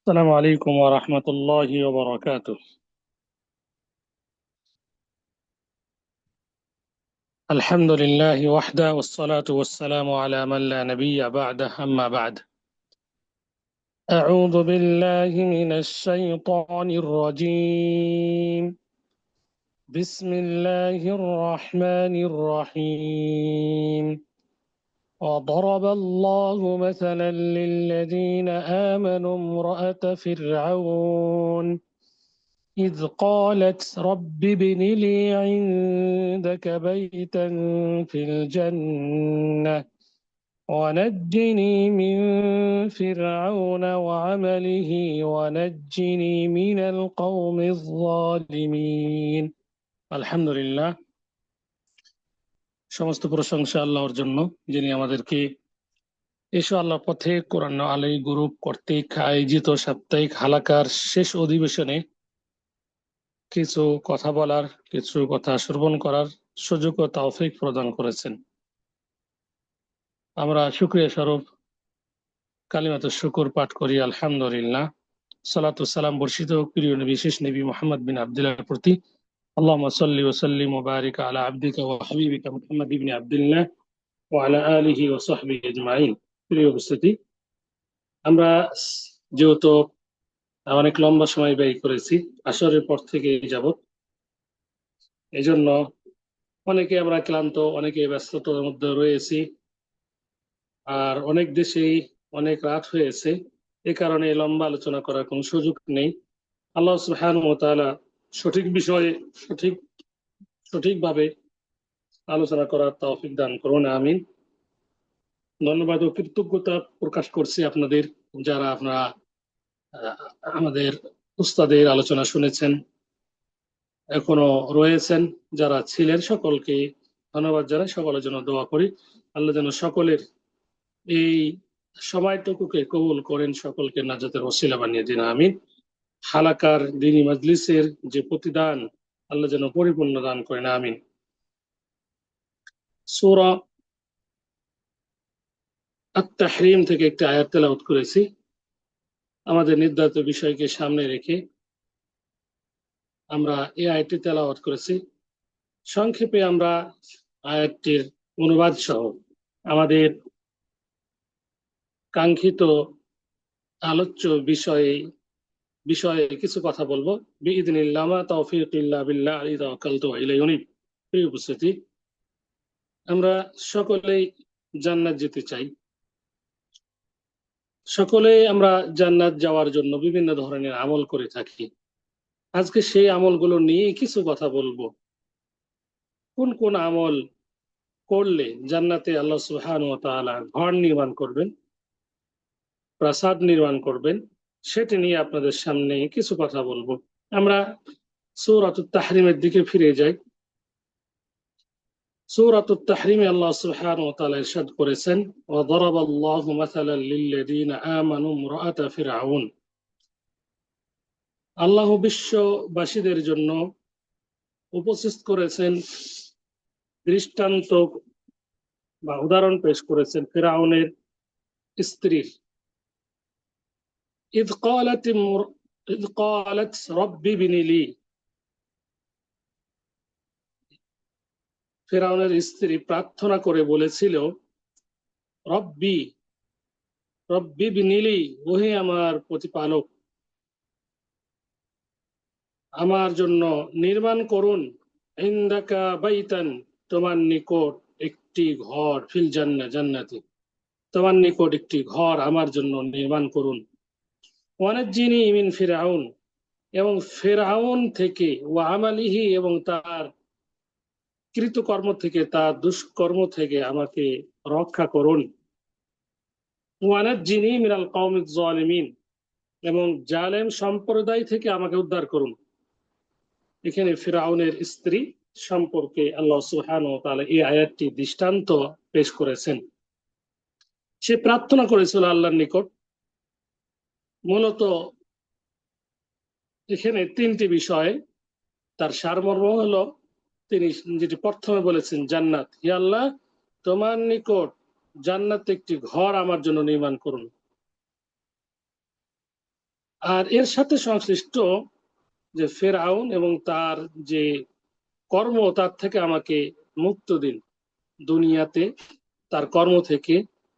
السلام عليكم ورحمة الله وبركاته. الحمد لله وحده والصلاة والسلام على من لا نبي بعده، أما بعد. أعوذ بالله من الشيطان الرجيم. بسم الله الرحمن الرحيم. وضرب الله مثلا للذين آمنوا امرأة فرعون إذ قالت رب ابن لي عندك بيتا في الجنة ونجني من فرعون وعمله ونجني من القوم الظالمين. আলহামদুলিল্লাহ, সমস্ত প্রশংসা আল্লাহর জন্য, যিনি আমাদেরকে এসো আল্লাহর পথে কোরআন আলাই গ্রুপ কর্তৃক আয়োজিত সাপ্তাহিক হালাকার শেষ অধিবেশনে কিছু কথা বলার, কিছু কথা শ্রবণ করার সুযোগ ও তৌফিক প্রদান করেছেন। আমরা শুকরিয়া স্বরূপ কালিমাতুশ শুকর পাঠ করি, আলহামদুলিল্লাহ। সালাতু সালাম বর্ষিত প্রিয় বিশেষ নবী মুহাম্মদ বিন আব্দুল্লাহর প্রতি। আল্লাহুম্মা সাল্লি ওয়া সাল্লিম ওয়া বারিক আলা আবদিকা ওয়া হাবিবিকা মুহাম্মদ ইবনে আব্দুল্লাহ ওয়া আলা আলিহি ওয়া সাহবিহি আজমাইন। প্রিয় উপস্থিতি, আমরা যেহেতু অনেক লম্বা সময় ব্যয় করেছি আসরের পর থেকে যাবত, এজন্য অনেকে আমরা ক্লান্ত, অনেকে ব্যস্ততার মধ্যে রয়েছি, আর অনেক দেশেই অনেক রাত হয়েছে। এ কারণে লম্বা আলোচনা করার কোনো সুযোগ নেই। আল্লাহ সুবহানাহু ওয়া তাআলা সঠিক বিষয়ে সঠিকভাবে আলোচনা করার তৌফিক দান করুন, আমিন। ধন্যবাদ ও কৃতজ্ঞতা প্রকাশ করছি আপনাদের, যারা আপনারা আমাদের উস্তাদের আলোচনা শুনেছেন, এখনো রয়েছেন, যারা ছিলেন, সকলকে ধন্যবাদ জানাই। সকলের জন্য দোয়া করি, আল্লাহ যেন সকলের এই সময়টুকুকে কবুল করেন, সকলকে নাজাতের ওসিলা বানিয়ে দিন, আমিন। হালাকার দিনী মাজলিসের যে প্রতিদান আল্লাহ যেন পরিপূর্ণ দান করেন, আমিন। সূরা আত-তাহরিম থেকে একটি আয়াত তেলাওয়াত করেছি আমাদের নির্ধারিত বিষয়কে সামনে রেখে। আমরা এই আয়াতটি তেলাওয়াত করেছি। সংক্ষেপে আমরা আয়াতটির অনুবাদ সহ আমাদের কাঙ্ক্ষিত আলোচ্য বিষয়ে বিষয়ে কিছু কথা বলবো। বিইذنিল্লাহ মা তাওফীক ইল্লা বিল্লাহ আলাইহি তাওয়াক্কালতু ওয়া ইলাইহি উনীব। প্রিয় উপস্থিতি, আমরা সকলেই জান্নাত যেতে চাই। সকলেই আমরা জান্নাত যাওয়ার জন্য বিভিন্ন ধরনের আমল করে থাকি। আজকে সেই আমলগুলো নিয়ে কিছু কথা বলবো। কোন কোন আমল করলে জান্নাতে আল্লাহ সুবহানাহু ওয়া তাআলা ঘর নির্মাণ করবেন, প্রাসাদ নির্মাণ করবেন, সেটি নিয়ে আপনাদের সামনে কিছু কথা বলবো। আমরা সূরাতুত তাহরিমের দিকে ফিরে যাই। সূরাতুত তাহরিমে আল্লাহ সুবহানাহু ওয়া তাআলা ইরশাদ করেছেন, ওয়া দারাবাল্লাহু মাসালাল লিল্লাযীনা আমানু ইমরাআতা ফিরআউন। আল্লাহ বিশ্ববাসীদের জন্য উপস্থিত করেছেন দৃষ্টান্ত বা উদাহরণ পেশ করেছেন ফিরআউনের স্ত্রীর। ইয ক্বালাত রব্বি ইবনি লি। ফিরআউনের স্ত্রী প্রার্থনা করে বলেছিল, রব্বি রব্বি ইবনি লি, ওহে আমার প্রতিপালক, আমার জন্য নির্মাণ করুন, ইনদাকা বাইতান, তোমার নিকট একটি ঘর, ফিল জান্নাহ, জান্নাতে, তোমার নিকট একটি ঘর আমার জন্য নির্মাণ করুন। ওয়ানাজ্জিনি মিন ফিরআউন, এবং ফিরআউন থেকে, ওয়া আমালিহি, এবং তার কৃতকর্ম থেকে, তার দুষ্কর্ম থেকে আমাকে রক্ষা করুন। ওয়ানাজ্জিনি মিনাল কওমিজ জালিমিন, এবং জালেম সম্প্রদায় থেকে আমাকে উদ্ধার করুন। এখানে ফিরআউনের স্ত্রী সম্পর্কে আল্লাহ সুবহানাহু ওয়া তাআলা এই আয়াতটি দৃষ্টান্ত পেশ করেছেন। সে প্রার্থনা করেছিল আল্লাহর নিকট। মূলত এখানে তিনটি বিষয়, তার সারমর্ম হলো, তিনি যেটি প্রথমে বলেছেন জান্নাত, হে আল্লাহ, তোমার নিকট জান্নাতে একটি ঘর আমার জন্য নির্মাণ করুন। আর এর সাথে সংশ্লিষ্ট যে ফেরাউন এবং তার যে কর্ম, তার থেকে আমাকে মুক্ত দিন। দুনিয়াতে তার কর্ম থেকে,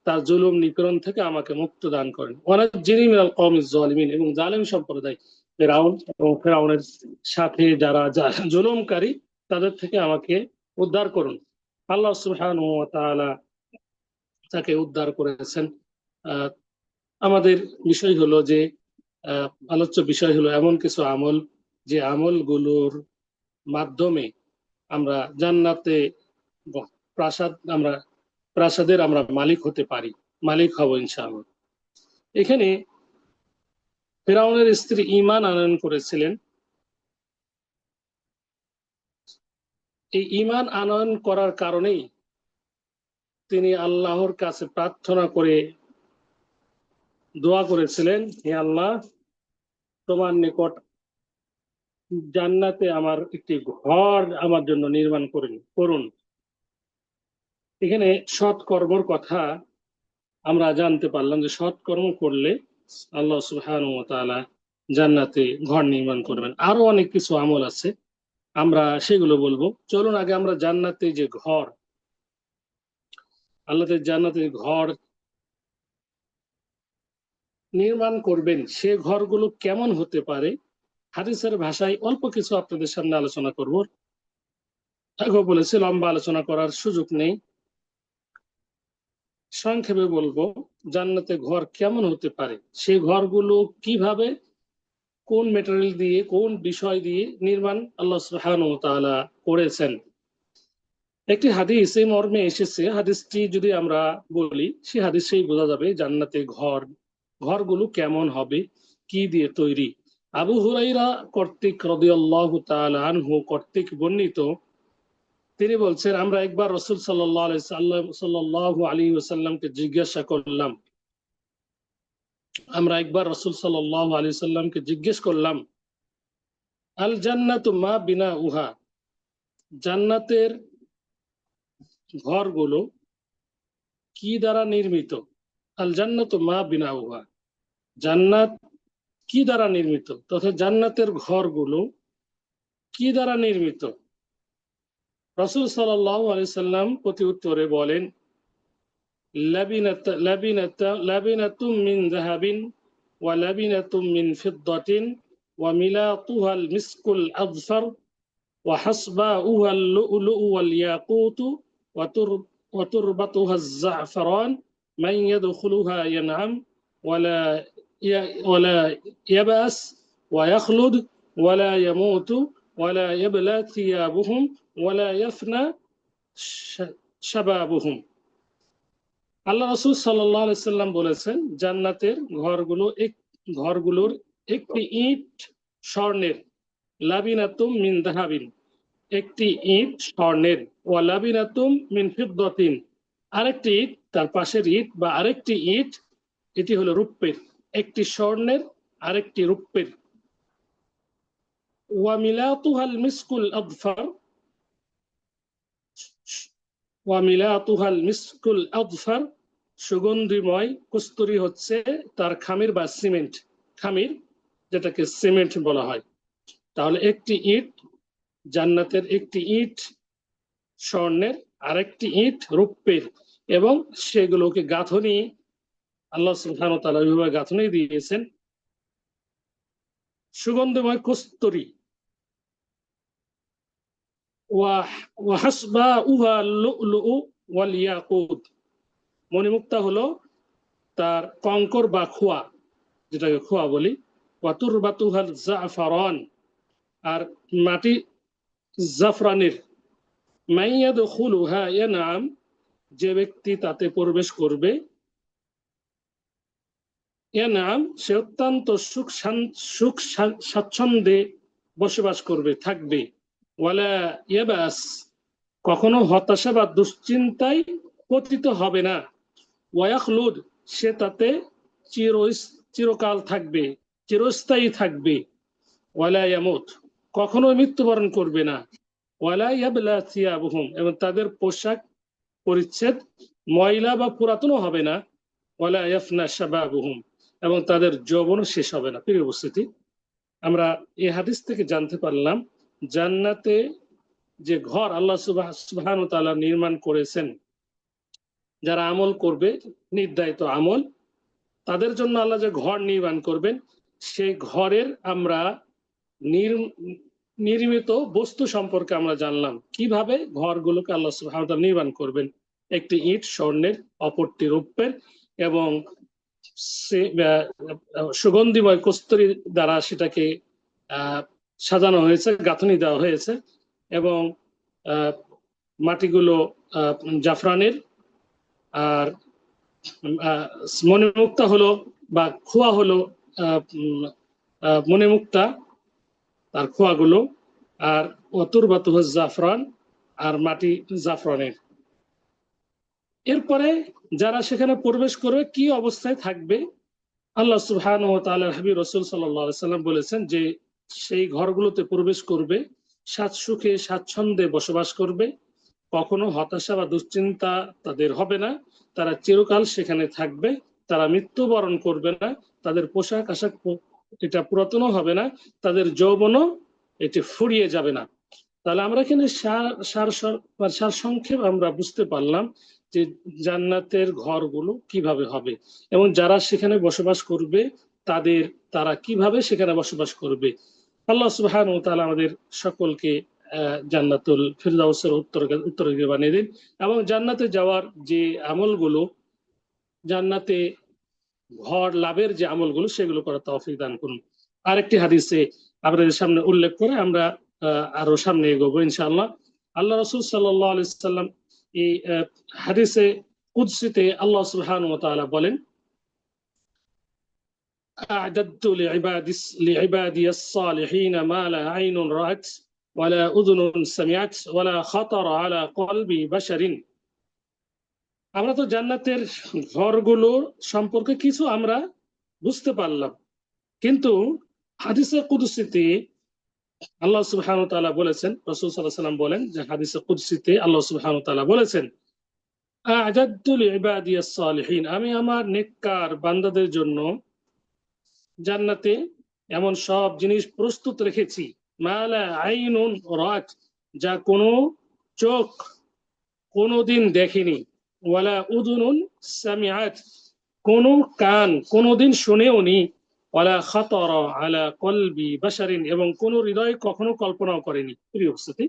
তার জুলুম নিপীড়ন থেকে আমাকে মুক্ত দান করেন। ওয়ানাজ্জিনি মিনাল কওমিজ জালিমিন, এবং জালেম সম্প্রদায় ফেরাউন এবং ফেরাউনের সাথে যারা জুলুমকারী, তাদের থেকে আমাকে উদ্ধার করুন। আল্লাহ সুবহানাহু ওয়া তাআলা তাকে উদ্ধার করেছেন। আমাদের বিষয় হলো যে আলোচ্য বিষয় হলো এমন কিছু আমল, যে আমলগুলোর মাধ্যমে আমরা জান্নাতে প্রাসাদের আমরা মালিক হতে পারি, মালিক হব ইনশাআল্লাহ। এখানে ফেরাউনের স্ত্রী ঈমান আনয়ন করেছিলেন। এই ঈমান আনয়ন করার কারণেই তিনি আল্লাহর কাছে প্রার্থনা করে দোয়া করেছিলেন, হে আল্লাহ, তোমার নিকট জান্নাতে আমার একটি ঘর আমার জন্য নির্মাণ করুন। এখানে সৎ কর্মর কথা আমরা জানতে পারলাম, যে সৎ কর্ম করলে আল্লাহ সুবহানাহু ওয়া তাআলা জান্নাতে ঘর নির্মাণ করবেন। আরো অনেক কিছু আমল আছে, আমরা সেগুলো বলবো। চলুন আগে আমরা জান্নাতে যে ঘর, আল্লাহ জান্নাতে ঘর নির্মাণ করবেন, সে ঘরগুলো কেমন হতে পারে, হাদিসের ভাষায় অল্প কিছু আপনাদের সামনে আলোচনা করব। আগেও বলেছি লম্বা আলোচনা করার সুযোগ নেই, সংক্ষেপে বলবো জান্নাতে ঘর কেমন হতে পারে, সেই ঘরগুলো কিভাবে, কোন ম্যাটেরিয়াল দিয়ে, কোন বিষয় দিয়ে নির্মাণ আল্লাহ সুবহানাহু ওয়া তাআলা করেছেন। একটি হাদিস এই মর্মে এসেছে, হাদিসটি যদি আমরা বলি, সেই হাদিসেই বোঝা যাবে জান্নাতে ঘরগুলো কেমন হবে, কি দিয়ে তৈরি। আবু হুরাইরা কর্তৃক রাদিয়াল্লাহু তাআলা আনহু কর্তৃক বর্ণিত, তিনি বলছেন, আমরা একবার রাসূল সাল্লাল্লাহু আলাইহি ওয়াসাল্লামকে জিজ্ঞাসা করলাম, জিজ্ঞেস করলাম, আল জান্নাতু মা বিনা উহা, জান্নাতের ঘরগুলো কি দ্বারা নির্মিত। আল জান্নাতু মা বিনা উহা, জান্নাত কি দ্বারা নির্মিত, তথা জান্নাতের ঘরগুলো কি দ্বারা নির্মিত। রাসূল সাল্লাল্লাহু আলাইহি সাল্লাম প্রতি উত্তরে বলেন, লাবিনাতুম মিন যাহাবিন ওয়া লাবিনাতুম মিন ফিদ্দাতিন ওয়া মিলাতুহাল মিসকুল আযফার ওয়া হাসবাউহাল লু'লু'ু ওয়াল ইয়াকুতু ওয়া তুরবাতুহাজ জাফরান মান ইয়াদখুলুহা ইয়ানআম ওয়ালা ইয়াবাস ওয়া ইয়াখলুদ ওয়ালা ইয়ামুতু ওয়ালা ইয়াবলা থিয়াবুহুম ওয়ালা ইয়াফনা শাবাবুহুম। আল্লাহ রাসূল সাল্লাল্লাহু আলাইহি সাল্লাম বলেছেন, জান্নাতের ঘরগুলোর একটি ইট স্বর্ণের, লাবিনাতুম মিন যাহাবিন, একটি ইট স্বর্ণের, ওয়া লাবিনাতুম মিন ফিদ্দাতিন, আরেকটি ইট, তার পাশের ইট বা আরেকটি ইট, এটি হলো রূপের, একটি স্বর্ণের আরেকটি রূপের। ওয়া মিলাতুহাল মিসকুল আযফার, ওয়া মিলাতুহাল মিসকুল আযফার, সুগন্ধিময় কস্তুরী হচ্ছে তার খামির বা সিমেন্ট, খামির যেটাকে সিমেন্ট বলা হয়। তাহলে একটি ইট, জান্নাতের একটি ইট স্বর্ণের, আরেকটি ইট রূপের, এবং সেগুলোকে গাঁথনি আল্লাহ সুবহানাহু ওয়া তাআলা এইভাবে গাঁথনি দিয়েছেন, সুগন্ধময় কস্তুরী। ওয়া হাসবাউহা লু'লু'ু ওয়াল ইয়াকুত, মণিমুক্তা হলো তার কঙ্কর বা খোয়া, যেটাকে খোয়া বলি। ওয়া তুরবাতুহাল জাফরান, আর মাটি জাফরানের। মান ইয়াদখুলুহা ইয়ানআম, যে ব্যক্তি তাতে প্রবেশ করবে, ইয়ানআম, সে অত্যন্ত সুখ স্বাচ্ছন্দ্যে বসবাস করবে, থাকবে। ওয়ালা ইয়াবাস, কখনো হতাশা বা দুশ্চিন্তায় পতিত হবে না। ওয়া ইয়াখলুদ, সে তাতে চিরকাল থাকবে, চিরস্থায়ী থাকবে। ওয়ালা ইয়ামুত, কখনো মৃত্যুবরণ করবে না। ওয়ালা ইয়াবলা থিয়াবুহুম, এবং তাদের পোশাক পরিচ্ছেদ ময়লা বা পুরাতনও হবে না। ওয়ালা ইয়াফনা শাবাবুহুম, এবং তাদের যৌবনও শেষ হবে না। প্রিয় উপস্থিতি, আমরা এই হাদিস থেকে জানতে পারলাম জান্নাতে যে ঘর আল্লাহ সুবহানাহু ওয়া তাআলা নির্মাণ করেছেন, যারা আমল করবে নির্ধারিত আমল, তাদের জন্য আল্লাহ যে ঘর নির্মাণ করবেন, সেই ঘরের আমরা নির্মিত বস্তু সম্পর্কে আমরা জানলাম। কিভাবে ঘরগুলোকে আল্লাহ সুবহানাহু ওয়া তাআলা নির্মাণ করবেন। একটি ইট স্বর্ণের, অপরটি রৌপ্যের, এবং সুগন্ধিময় কস্তুরী দ্বারা সেটাকে সাজানো হয়েছে, গাঁথনি দেওয়া হয়েছে, এবং মাটিগুলো জাফরানের, আর মণিমুক্তা হলো বা খোয়া হলো মণিমুক্তা, তার খোয়াগুলো, আর অতুরবাত জাফরান, আর মাটি জাফরানের। এরপরে যারা সেখানে প্রবেশ করবে কি অবস্থায় থাকবে, আল্লাহ সুবহানাহু ওয়া তাআলা হাবিব রাসূল সাল্লাল্লাহু আলাইহি সাল্লাম বলেছেন যে সেই ঘরগুলোতে প্রবেশ করবে, স্বাদ সুখে স্বাচ্ছন্দ্যে বসবাস করবে, কখনো হতাশা বা দুশ্চিন্তা তাদের হবে না, তারা চিরকাল সেখানে থাকবে, তারা মৃত্যুবরণ করবে না, তাদের পোশাক আশাক এটা পুরাতনও হবে না, তাদের যৌবনও এটি ফুরিয়ে যাবে না। তাহলে আমরা এখানে সার সংক্ষেপ আমরা বুঝতে পারলাম যে জান্নাতের ঘরগুলো কিভাবে হবে এবং যারা সেখানে বসবাস করবে তারা কিভাবে সেখানে বসবাস করবে। আল্লাহ সুবহানাহু ওয়া তাআলা আমাদের সকলকে জান্নাতুল ফিরদাউসের উত্তরীয় বানিয়ে দিন, এবং জান্নাতে যাওয়ার যে আমলগুলো, জান্নাতে ঘর লাভের যে আমলগুলো, সেগুলো করার তৌফিক দান করুন। আরেকটি হাদিসে আপনাদের সামনে উল্লেখ করে আমরা আরো সামনে এগোবো ইনশাআল্লাহ। আল্লাহ রাসূল সাল্লাল্লাহু আলাইহি সাল্লাম এই হাদিসে কুদসিতে আল্লাহ সুবহানাহু ওয়া তাআলা বলেন, أعددت لعبادي الصالحين ما لا عين رأت ولا أذن سمعت ولا خطر على قلب بشر। আমরা তো জান্নাতের ঘরগুলো সম্পর্কে কিছু আমরা বুঝতে পারলাম, কিন্তু হাদিসে কুদসিতে আল্লাহ সুবহানাহু ওয়া তাআলা বলেছেন, রাসূল সাল্লাল্লাহু আলাইহি ওয়াসাল্লাম বলেন যে হাদিসে কুদসিতে আল্লাহ সুবহানাহু ওয়া তাআলা বলেছেন, আ'আদাদতু লিইবাদিয়াস সালিহিন, আমি আমার নেককার বান্দাদের জন্য জান্নাতে এমন সব জিনিস প্রস্তুত রেখেছি, মা লা আইনুন রাত, যা কোনো চোখ কোনোদিন দেখেনি, ওয়ালা উযুনুন সামিআত, কোনো কান কোনোদিন শুনেওনি, ওয়ালা খাতারা আলা কলবি বাশারিন, এবং কোনো হৃদয় কখনো কল্পনাও করেনি। প্রিয় উপস্থিতি,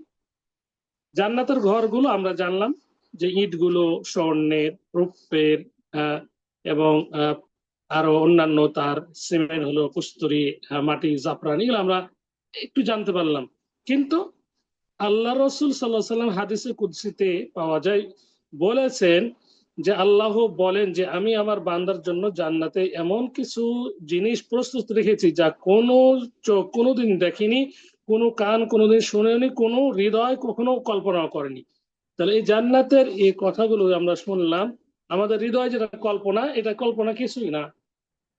জান্নাতের ঘরগুলো আমরা জানলাম যে ইটগুলো স্বর্ণের, রৌপ্যের, এবং আরো অন্যান্য তার সিমেন্ট হলো কস্তুরী, মাটি জাফরান, এগুলো আমরা একটু জানতে পারলাম। কিন্তু আল্লাহ রাসূল সাল্লাল্লাহু আলাইহি ওয়াসাল্লাম হাদিসে কুদসিতে পাওয়া যায় বলেছেন যে আল্লাহ বলেন যে আমি আমার বান্দার জন্য জান্নাতে এমন কিছু জিনিস প্রস্তুত রেখেছি যা কোনো চোখ কোনোদিন দেখেনি, কোনো কান কোনোদিন শুনেনি, কোনো হৃদয় কখনো কল্পনা করেনি। তাহলে এই জান্নাতের এই কথাগুলো আমরা শুনলাম, আমাদের হৃদয় যেটা কল্পনা, এটা কল্পনা কিছুই না,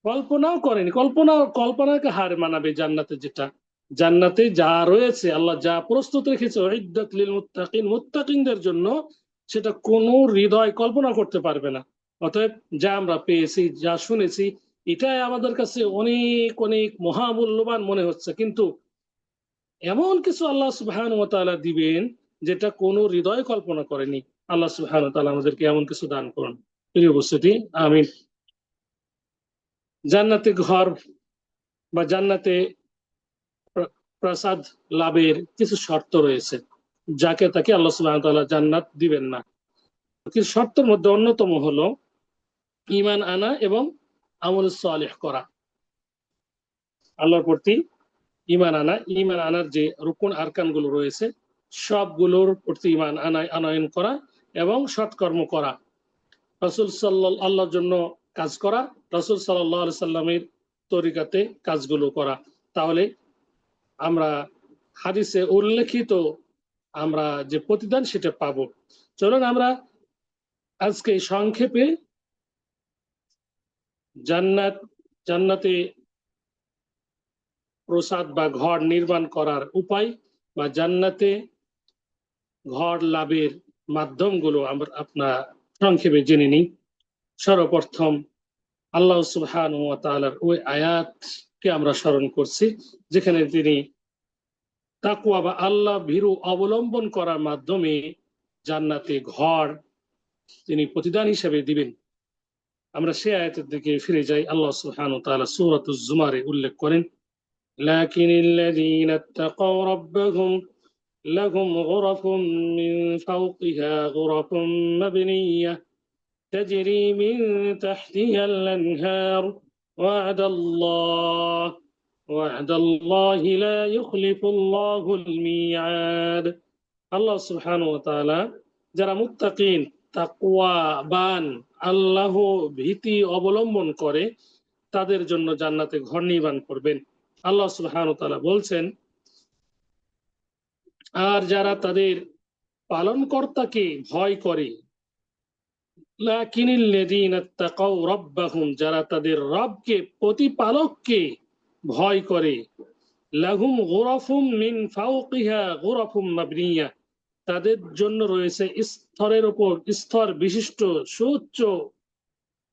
কল্পনাও করেনি। কল্পনাকে হার মানাবে জান্নাতে, যেটা জান্নাতে যা রয়েছে, আল্লাহ যা প্রস্তুত রেখেছে উইদ্দাত লিল মুত্তাকিন, মুত্তাকিনদের জন্য, সেটা কোনো হৃদয় কল্পনা করতে পারবে না। অতএব যা আমরা পেয়েছি, যা শুনেছি, এটাই আমাদের কাছে অনেক অনেক মহামূল্যবান মনে হচ্ছে, কিন্তু এমন কিছু আল্লাহ সুবহানাহু ওয়া তাআলা দিবেন যেটা কোনো হৃদয় কল্পনা করেনি। আল্লাহ সুবহানাহু ওয়া তাআলা আমাদেরকে এমন কিছু দান করুন। প্রিয় উপস্থিতি, আমিন। জান্নাতে ঘর বা জান্নাতে প্রাসাদ লাভের কিছু শর্ত রয়েছে, যাকে তাকে আল্লাহ সুবহানাহু ওয়া তাআলা জান্নাত দিবেন না। কিছু শর্তের মধ্যে অন্যতম হলো ঈমান আনা এবং আমল সালেহ করা। আল্লাহর প্রতি ঈমান আনার যে রুকুন আরকান গুলো রয়েছে, সবগুলোর প্রতি ঈমান আনয়ন করা এবং সৎকর্ম করা, রাসূল সাল্লাল্লাহু আল্লাহর জন্য কাজ করা, রাসূল সাল্লাল্লাহু আলাইহি সাল্লামের তরিকাতে কাজগুলো করা। তাহলে আমরা হাদিসে উল্লেখিত আমরা যে প্রতিদান সেটা পাবো। চলুন আমরা আজকে সংক্ষেপে জান্নাতে প্রসাদ বা ঘর নির্মাণ করার উপায় বা জান্নাতে ঘর লাভের মাধ্যমগুলো আমরা সংক্ষেপে জেনে নিই। সর্বপ্রথম আল্লাহ সুবহানাহু ওয়া তাআলার ওই আয়াতকে আমরা স্মরণ করছি, যেখানে তিনি তাকওয়া বা আল্লাহ ভীরু অবলম্বন করার মাধ্যমে জান্নাতে ঘর তিনি প্রতিদান হিসেবে দিবেন। আমরা সেই আয়াতের দিকে ফিরে যাই। আল্লাহ সুবহানাহু ওয়া তাআলা সূরাতুজ জুমারে উল্লেখ করেন, লাকিনিল্লাযীনা ইত্তাকাও রাব্বাহুম লাহুম গুরাফুম মিন ফাওকিহা গুরাফুম মাবনিয়্যাহ তাজরি মিন তাহতিহাল আনহার ওয়া'দাল্লাহ ওয়া'দাল্লাহি লা ইউখলিফুল্লাহুল মিয়াদ। আল্লাহ সুবহানাহু ওয়া তাআলা যারা মুত্তাকিন, তাকওয়াবান, আল্লাহ ভীতি অবলম্বন করে তাদের জন্য জান্নাতে ঘর নির্মাণ করবেন। আল্লাহ সুবহানাহু ওয়া তাআলা বলছেন, আর যারা তাদের পালনকর্তাকে ভয় করে, লাকিনিল্লাযীনা ইত্তাকাও রাব্বাহুম, যারা তাদের রবকে, প্রতিপালককে ভয় করে, লাহুম গুরাফুম মিন ফাওকিহা গুরাফুম মাবনিয়্যাহ, তাদের জন্য রয়েছে স্তরের উপর স্তর বিশিষ্ট সুউচ্চ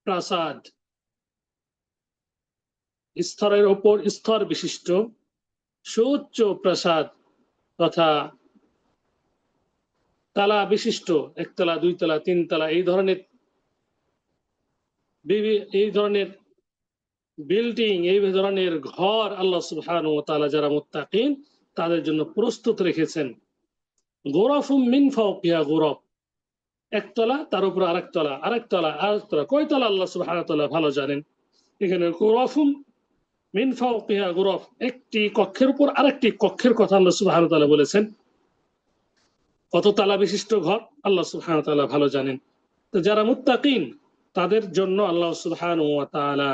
প্রাসাদ, স্তরের উপর স্তর বিশিষ্ট সুউচ্চ প্রাসাদ তথা তালা বিশিষ্ট, একতলা, দুইতলা, তিনতলা, এই ধরনের বিল্ডিং, এই ধরনের ঘর আল্লাহ সুবহানাহু ওয়া তাআলা যারা মুত্তাকিন তাদের জন্য প্রস্তুত রেখেছেন। গুরাফুম মিন ফাওকিহা গুরাফ, একতলা, তার উপর আরেকতলা, আরেকতলা, আরেকতলা, কয়তলা আল্লাহ সুবহানাহু ওয়া তাআলা ভালো জানেন। এখানে গুরাফুম মিন ফাওকিহা গুরাফ, একটি কক্ষের উপর আরেকটি কক্ষের কথা আল্লাহ সুবহানাহু ওয়া তাআলা বলেছেন। কত তালা বিশিষ্ট ঘর আল্লাহ সুবহানাহু ওয়া তাআলা ভালো জানেন। তো যারা মুত্তাকিন তাদের জন্য আল্লাহ সুবহানাহু ওয়া তাআলা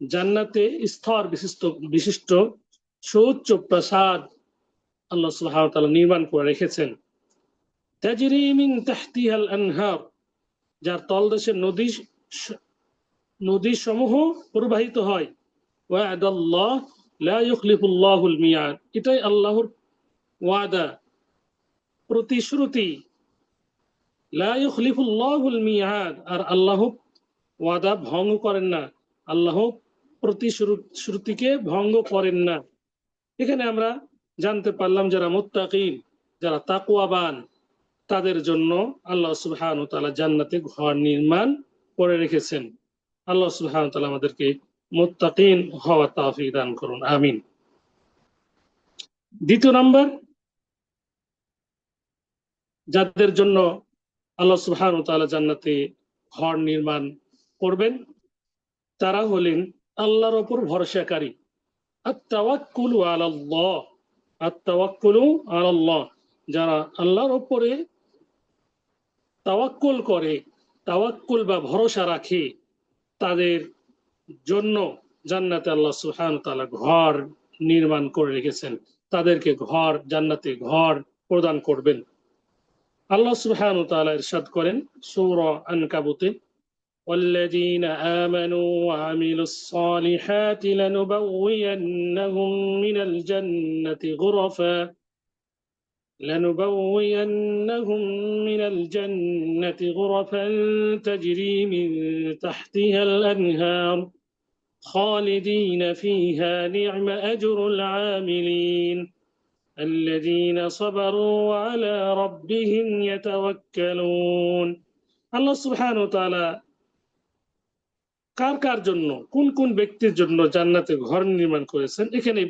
জান্নাতে স্তর বিশিষ্ট বিশিষ্ট সুউচ্চ প্রাসাদ আল্লাহ সুবহানাহু ওয়া তাআলা নির্মাণ করে রেখেছেন। তাজরি মিন তাহতিহাল আনহার, যার তলদেশে নদী সমূহ প্রবাহিত হয়। ওয়া'দাল্লাহ লা ইউখলিফুল্লাহুল মিয়াদ, এটাই আল্লাহর ওয়াদা, প্রতিশ্রুতি। লা ইউখলিফুল্লাহুল মিয়াদ, আর আল্লাহ ওয়াদা ভঙ্গ করেন না, আল্লাহ প্রতিশ্রুতিকে ভঙ্গ করেন না। এখানে আমরা জানতে পারলাম যারা মুত্তাকিন, যারা তাকওয়াবান, তাদের জন্য আল্লাহ সুবহানাহু ওয়া তাআলা জান্নাতে ঘর নির্মাণ করে রেখেছেন। আল্লাহ সুবহানাহু ওয়া তাআলা আমাদেরকে মুত্তাকিন হওয়ার তৌফিক দান করুন, আমিন। দ্বিতীয় নাম্বার, যাদের জন্য আল্লাহ সুবহানাহু ওয়া তাআলা জান্নাতে ঘর নির্মাণ করবেন তারা হলেন আল্লাহর উপর ভরসাকারী। আত-তাওয়াক্কুলু আলাল্লাহ, আত-তাওয়াক্কুলু আলাল্লাহ, যারা আল্লাহর উপরে তাওয়াক্কুল করে, তাওয়াক্কুল বা ভরসা রাখে, তাদের জন্য জান্নাতে আল্লাহ সুবহানাহু ওয়া তাআলা ঘর নির্মাণ করে রেখেছেন, তাদেরকে ঘর, জান্নাতে ঘর প্রদান করবেন। আল্লাহ সুবহানাহু ওয়া তাআলা ইরশাদ করেন সূরা আনকাবুতে, والذين آمنوا وعملوا الصالحات لنبوينهم من الجنة غرفا لنبوينهم من الجنة غرفا تجري من تحتها الأنهار خالدين فيها نعم أجر العاملين الذين صبروا وعلى ربهم يتوكلون। আল্লাহ সুবহানাহু ওয়া তাআলা কার কার জন্য, কোন কোন ব্যক্তির জন্য জান্নাতে ঘর নির্মাণ করেছেন, এখানে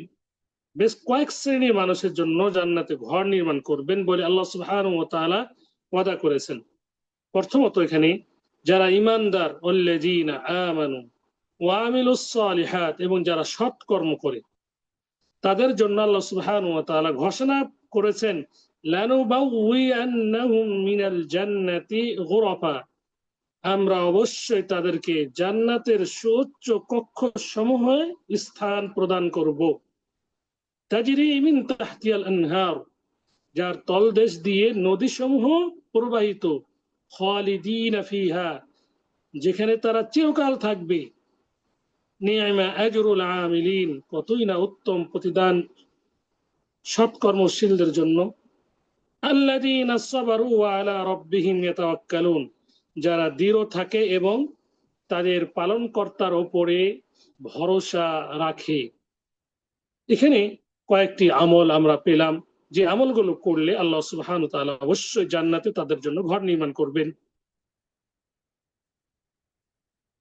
বেশ কয়েক শ্রেণীর মানুষের জন্য জান্নাতে ঘর নির্মাণ করবেন বলে আল্লাহ সুবহানাহু ওয়া তাআলা ওয়াদা করেছেন। প্রথমত এখানে যারা ঈমানদার, আল্লাযীনা আমানু ওয়া আমিলুস সালিহাত, এবং যারা সৎ কর্ম করে, তাদের জন্য আল্লাহ সুবহানাহু ওয়া তাআলা ঘোষণা করেছেন লানুবাউইয়ান্নাহুম মিনাল জান্নাতি গুরাফা, আমরা অবশ্যই তাদেরকে জান্নাতের সুউচ্চ কক্ষ সমূহে স্থান প্রদান করব। তাজরি মিন তাহতিহাল আনহার, যার তলদেশ দিয়ে নদী সমূহ প্রবাহিত। খালিদিনা ফিহা, যেখানে তারা চিরকাল থাকবে। নি'মা আজরুল আমিলিন, কতই না উত্তম প্রতিদান সৎকর্মশীলদের জন্য। আল্লাযীনা সাবারু ওয়া আলা রাব্বিহিম ইয়াতাওয়াক্কালুন, যারা দৃঢ় থাকে এবং তাদের পালনকর্তার ওপরে ভরসা রাখে। এখানে কয়েকটি আমল আমরা পেলাম, যে আমলগুলো করলে আল্লাহ সুবহানাহু ওয়া তাআলা অবশ্যই জান্নাতে তাদের জন্য ঘর নির্মাণ করবেন।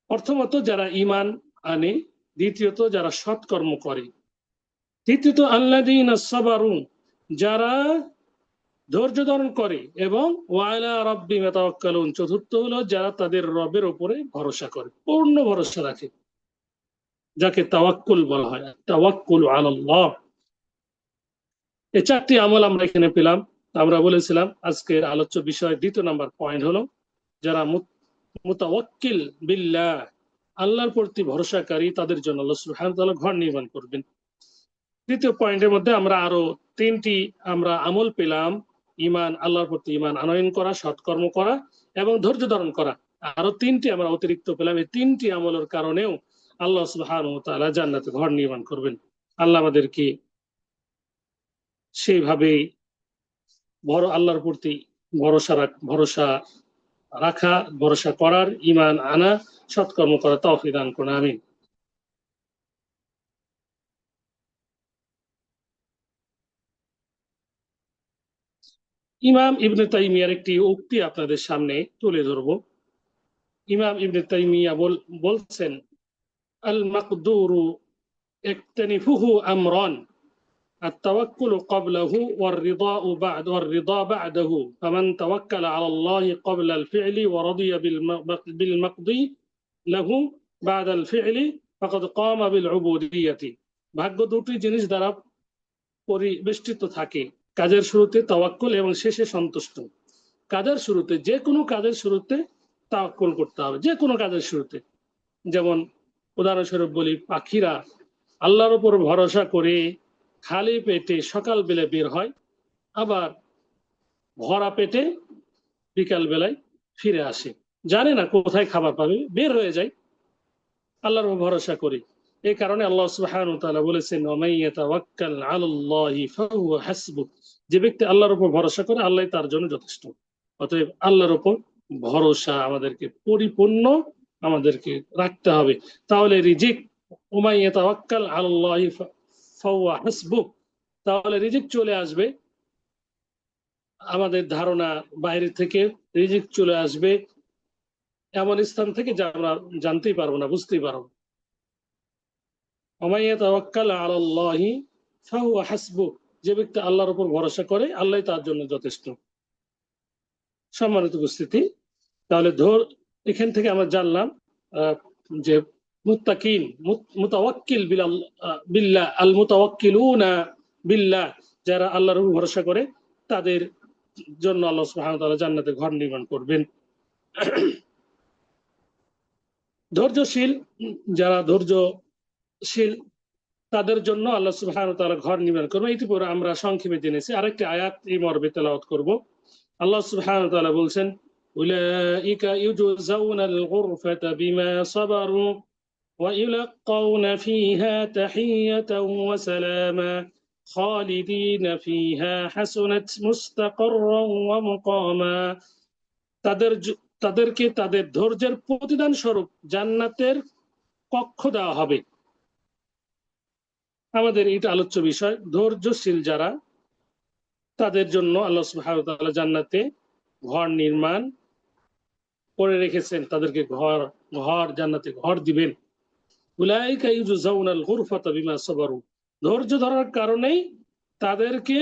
প্রথমত যারা ঈমান আনে, দ্বিতীয়ত যারা সৎকর্ম করে, তৃতীয়ত আল্লাযীনা সাবারু, যারা ধৈর্য ধারণ করে, এবং ওয়ালা রাব্বিহিম ইয়াতাওয়াক্কালুন, চতুর্থ হলো যারা তাদের রবের উপরে ভরসা করে, পূর্ণ ভরসা রাখে, যাকে তাওয়াক্কুল বলা হয়, তাওয়াক্কুল আলাল্লাহ। এই চারটি আমল আমরা এখানে পেলাম। আমরা বলেছিলাম আজকের আলোচ্য বিষয় দ্বিতীয় নাম্বার পয়েন্ট হলো যারা মুতাওয়াক্কিল বিল্লাহ, আল্লাহর প্রতি ভরসাকারী, তাদের জন্য আল্লাহ সুবহানাহু ওয়া তাআলা ঘর নির্মাণ করবেন। তৃতীয় পয়েন্টের মধ্যে আমরা আরো তিনটি আমল পেলাম: ঈমান, আল্লাহর প্রতি ঈমান আনয়ন করা, সৎকর্ম করা এবং ধৈর্য ধারণ করা। আরো তিনটি আমরা অতিরিক্ত পেলাম। এই তিনটি আমলের কারণেও আল্লাহ সুবহানাহু ওয়া তাআলা জান্নাতে ঘর নির্মাণ করবেন। আল্লাহ আমাদেরকে সেইভাবেই আল্লাহর প্রতি ভরসা রাখা, ভরসা করার, ঈমান আনা, সৎকর্ম করা তৌফিক দান করুন, আমিন। ইমাম ইবনে তাইমিয়ার একটি উক্তি আপনাদের সামনে তুলে ধরব। ইমাম ইবনে তাইমিয়া বলছেন, আল মাকদুরু ইকতানিফুহু আমরান, التوكل قبله والرضا بعده، فمن توكل على الله قبل الفعل ورضي بالمقضي له بعد الفعل فقد قام بالعبودية। ভাগ্য দুটি জিনিস দ্বারা পরিবেষ্টিত থাকে: কাজের শুরুতে তাওয়াক্কুল এবং শেষে সন্তুষ্ট। কাজের শুরুতে, যে কোনো কাজের শুরুতে তাওয়াক্কুল করতে হবে, যে কোনো কাজের শুরুতে। যেমন উদাহরণস্বরূপ বলি, পাখিরা আল্লাহর উপর ভরসা করে খালি পেটে সকাল বেলা বের হয়, আবার ভরা পেটে বিকাল বেলায় ফিরে আসে, জানে না কোথায় খাবার পাবে, বের হয়ে যায়, আল্লাহর উপর ভরসা করি। এই কারণে আল্লাহ সুবহানাহু ওয়া তাআলা বলেছেন, ওয়া মান ইয়াতাওয়াক্কাল আলাল্লাহি ফাহুয়া হাসবুহ, যে ব্যক্তি আল্লাহর উপর ভরসা করে আল্লাহই তার জন্য যথেষ্ট। অতএব আল্লাহর উপর ভরসা আমাদেরকে পরিপূর্ণ রাখতে হবে, তাহলে রিজিক, ওয়া মান ইয়াতাওয়াক্কাল আলাল্লাহি ফাহুয়া হাসবুহ, তাহলে রিজিক চলে আসবে। আমাদের ধারণা বাইরে থেকে রিজিক চলে আসবে এমন স্থান থেকে যা আমরা জানতেই পারবো না, বুঝতেই পারবো। ওয়া মান ইয়াতাওয়াক্কাল আলাল্লাহি ফাহুয়া হাসবুহ, যে ব্যক্তি আল্লাহর উপর ভরসা করে আল্লাহই তার জন্য যথেষ্ট। সম্মানিত উপস্থিতি, তাহলে এখান থেকে আমরা জানলাম যে মুত্তাকিন, মুতাওয়াক্কিল বিল্লাহ, আল মুতাওয়াক্কিলুনা বিল্লাহ, যারা আল্লাহর উপর ভরসা করে তাদের জন্য আল্লাহ সুবহানাহু ওয়া তাআলা জান্নাতে ঘর নির্মাণ করবেন। ধৈর্যশীল, যারা ধৈর্যশীল তাদের জন্য আল্লাহ সুবহানাহু ওয়া তাআলা ঘর নির্মাণ করবেন। ইতিপূর্বে আমরা সংক্ষেপে জেনেছি। আরেকটি আয়াত এই মর্মে তেলাওয়াত করব। আল্লাহ সুবহানাহু ওয়া তাআলা বলছেন, উলাইকা ইউজাউনাল গুরফাতা বিমা সাবারু ওয়া ইউলাক্কাউনা ফিহা তাহিয়াতাও ওয়া সালামা খালিদিনা ফিহা হাসুনাত মুস্তাকাররান ওয়া মুকামা। তাদেরকে তাদের ধৈর্যের প্রতিদান স্বরূপ জান্নাতের কক্ষ দেওয়া হবে। আমাদের এটা আলোচ্য বিষয়, ধৈর্যশীল যারা তাদের জন্য আল্লাহ সুবহানাহু ওয়া তাআলা জান্নাতে ঘর নির্মাণ করে রেখেছেন, তাদেরকে জান্নাতে ঘর দিবেন। উলাইকা ইউজাউনাল গুরফাতা বিমা সাবারু, ধৈর্য ধরার কারণেই তাদেরকে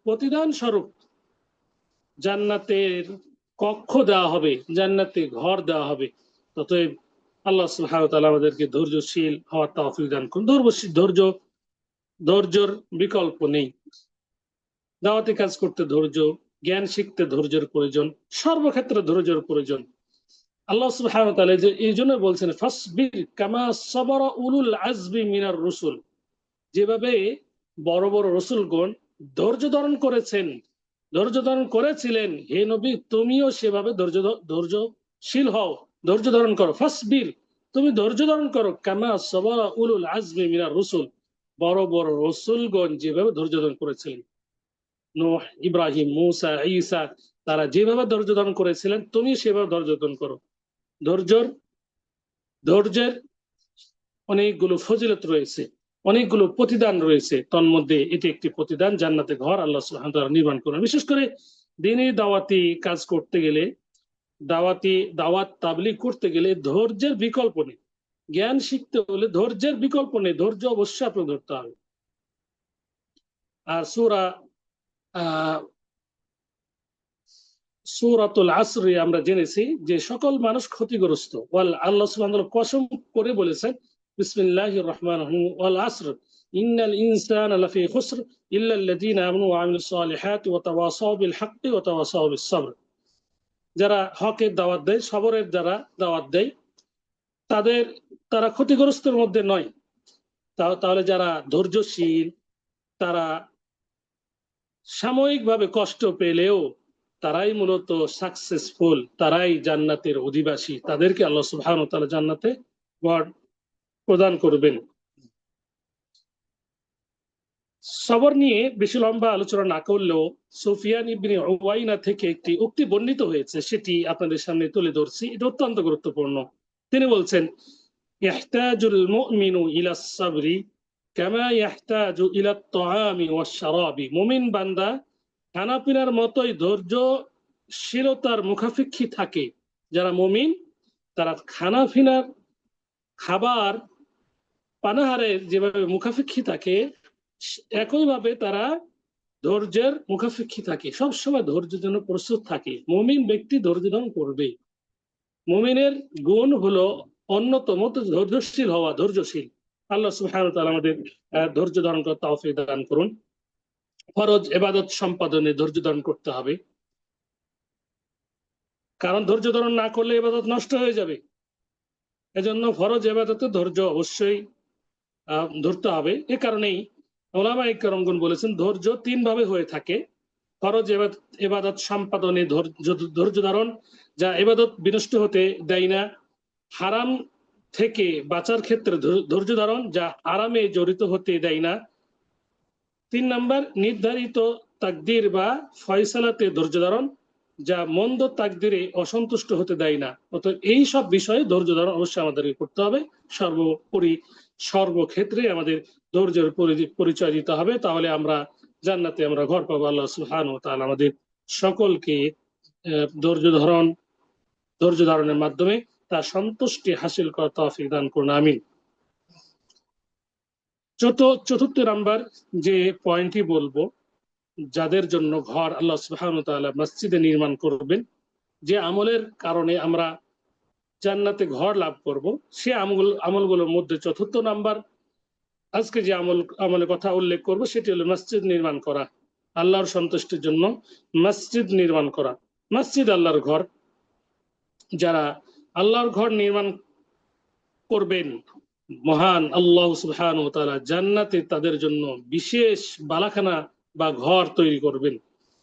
প্রতিদান স্বরূপ জান্নাতের কক্ষ দেওয়া হবে, জান্নাতে ঘর দেওয়া হবে। অতএব আল্লাহ সুবহানাহু ওয়া তাআলা আমাদেরকে ধৈর্যশীল হওয়ার তৌফিক দান করুন। ধৈর্যের বিকল্প নেই। দাওয়াতি কাজ করতে ধৈর্য, জ্ঞান শিখতে ধৈর্যের প্রয়োজন, সর্বক্ষেত্রে ধৈর্যের প্রয়োজন। আল্লাহ সুবহানাহু ওয়া তাআলা এই জন্য বলছেন, ফাসবির কামা সাবারা উলুল আজমি মিনার রুসুল, যেভাবে বড় বড় রসুলগণ ধৈর্য ধারণ করেছিলেন, হে নবী তুমিও সেভাবে ধৈর্যশীল হও, ধৈর্য ধারণ করো। ফাসবির, তুমি ধৈর্য ধারণ করো, কামা সাবারা উলুল আজমি মিনার রুসুল, বড় বড় রসুলগণ যেভাবে ধৈর্য ধারণ করেছিলেন, নূহ, ইব্রাহিম, মূসা, ঈসা, তারা যেভাবে ধৈর্য ধারণ করেছিলেন তুমি সেভাবে ধৈর্য ধারণ করো। ধৈর্যর ধৈর্যের অনেকগুলো ফজিলত রয়েছে, অনেকগুলো প্রতিদান রয়েছে, তন্মধ্যে এটি একটি প্রতিদান, জান্নাতে ঘর আল্লাহ সুবহানাহু ওয়া তাআলা নির্মাণ করবেন। বিশেষ করে দ্বীনি দাওয়াতি কাজ করতে গেলে, দাওয়াত তাবলীগ করতে গেলে ধৈর্যের বিকল্প নেই। জ্ঞান শিখতে হলে ধৈর্যের বিকল্প নেই, ধৈর্য অবশ্যই আপনাকে ধরতে হবে। আর সূরাতুল আসরে আমরা জেনেছি যে সকল মানুষ ক্ষতিগ্রস্ত। আল্লাহ সুবহানাহু ওয়া তাআলা কসম করে বলেছেন, বিসমিল্লাহির রহমানির রহিম, ওয়াল আসর ইন্নাল ইনসানা লাফি খুসর ইল্লাল্লাযীনা আমানু ওয়া আমিলুস সালিহাতি ওয়া তাওয়াসাউ বিল হাক্কি ওয়া তাওয়াসাউ বিস sabr। যারা হকের দাওয়াত দেয়, সবরের যারা দাওয়াত দেয়, তারা ক্ষতিগ্রস্তের মধ্যে নয়। তাহলে যারা ধৈর্যশীল, তারা সাময়িকভাবে কষ্ট পেলেও তারাই মূলত সাকসেসফুল, তারাই জান্নাতের অধিবাসী, তাদেরকে আল্লাহ সুবহানাহু ওয়া তাআলা জান্নাতে ঘর প্রদান করবেন। সবর নিয়ে বেশি লম্বা আলোচনা না করলেও সুফিয়ান ইবনে উয়াইনা থেকে একটি উক্তি বর্ণিত হয়েছে, সেটি আপনাদের সামনে তুলে ধরছি। এটা অত্যন্ত গুরুত্বপূর্ণ। তিনি বলছেন, ইহতাজুল মুমিনু ইলাস সাবরি কামা ইহতাজু ইলাত তাআমি ওয়াশ শারাবি। মুমিন বান্দা খানাপিনার মতোই ধৈর্যশীলতার মুখাপেক্ষী থাকে। যারা মুমিন তারা খানাপিনার, খাবার, পানাহারের যেভাবে মুখাপেক্ষী থাকে, একইভাবে তারা ধৈর্যের মুখাপেক্ষী থাকে। সবসময় ধৈর্যের জন্য প্রস্তুত থাকে। মুমিন ব্যক্তি ধৈর্য ধারণ করবে। মুমিনের গুণ হলো অন্যতম ধৈর্যশীল হওয়া, ধৈর্যশীল। আল্লাহ সুবহানাহু ওয়া তাআলা আমাদের ধৈর্য ধারণ করার তৌফিক দান করুন। ফরজ ইবাদত সম্পাদনে ধৈর্য ধারণ করতে হবে, কারণ ধৈর্য ধারণ না করলে ইবাদত নষ্ট হয়ে যাবে। এজন্য ফরজ ইবাদতে ধৈর্য অবশ্যই ধরতে হবে। এ কারণেই উলামায়ে কেরামগণ বলেছেন ধৈর্য তিন ভাবে হয়ে থাকে। ফরজ ইবাদত সম্পাদনে ধৈর্য ধারণ, যা ইবাদত বিনষ্ট হতে দেয় না। হারাম থেকে বাঁচার ক্ষেত্রে ধৈর্য ধারণ, যা হারামে জড়িত হতে দেয় না। 3 নাম্বার, নির্ধারিত তাকদীর বা ফয়সালাতে ধৈর্য ধারণ, যা মন্দ তাকদীরে অসন্তুষ্ট হতে দেয় না। অতএব এই সব বিষয়ে ধৈর্য ধারণ অবশ্যই আমাদেরকে করতে হবে। সর্বোপরি সর্বক্ষেত্রে আমাদের ধৈর্যের পরিচয় দিতে হবে, তাহলে আমরা জান্নাতে আমরা ঘর পাবো। আল্লাহ সুবহানাহু ওয়া তাআলা আমাদের সকলকে ধৈর্য ধারণের মাধ্যমে তার সন্তুষ্টি হাসিল করার তৌফিক দান করুন, আমিন। চতুর্থ নাম্বার যে পয়েন্টটি বলবো, যাদের জন্য ঘর আল্লাহ সুবহানাহু ওয়া তাআলা মসজিদে নির্মাণ করবেন, যে আমলের কারণে আমরা জান্নাতে ঘর লাভ করব, সে আমলগুলোর মধ্যে চতুর্থ নাম্বার আজকে যে আমলের কথা উল্লেখ করব সেটি হলো মসজিদ নির্মাণ করা। আল্লাহর সন্তুষ্টির জন্য মসজিদ নির্মাণ করা। মসজিদ আল্লাহর ঘর। যারা আল্লাহর ঘর নির্মাণ করবেন, মহান আল্লাহ সুবহানাহু ওয়া তাআলা জান্নাতে তাদের জন্য বিশেষ বালাখানা বা ঘর তৈরি করবেন।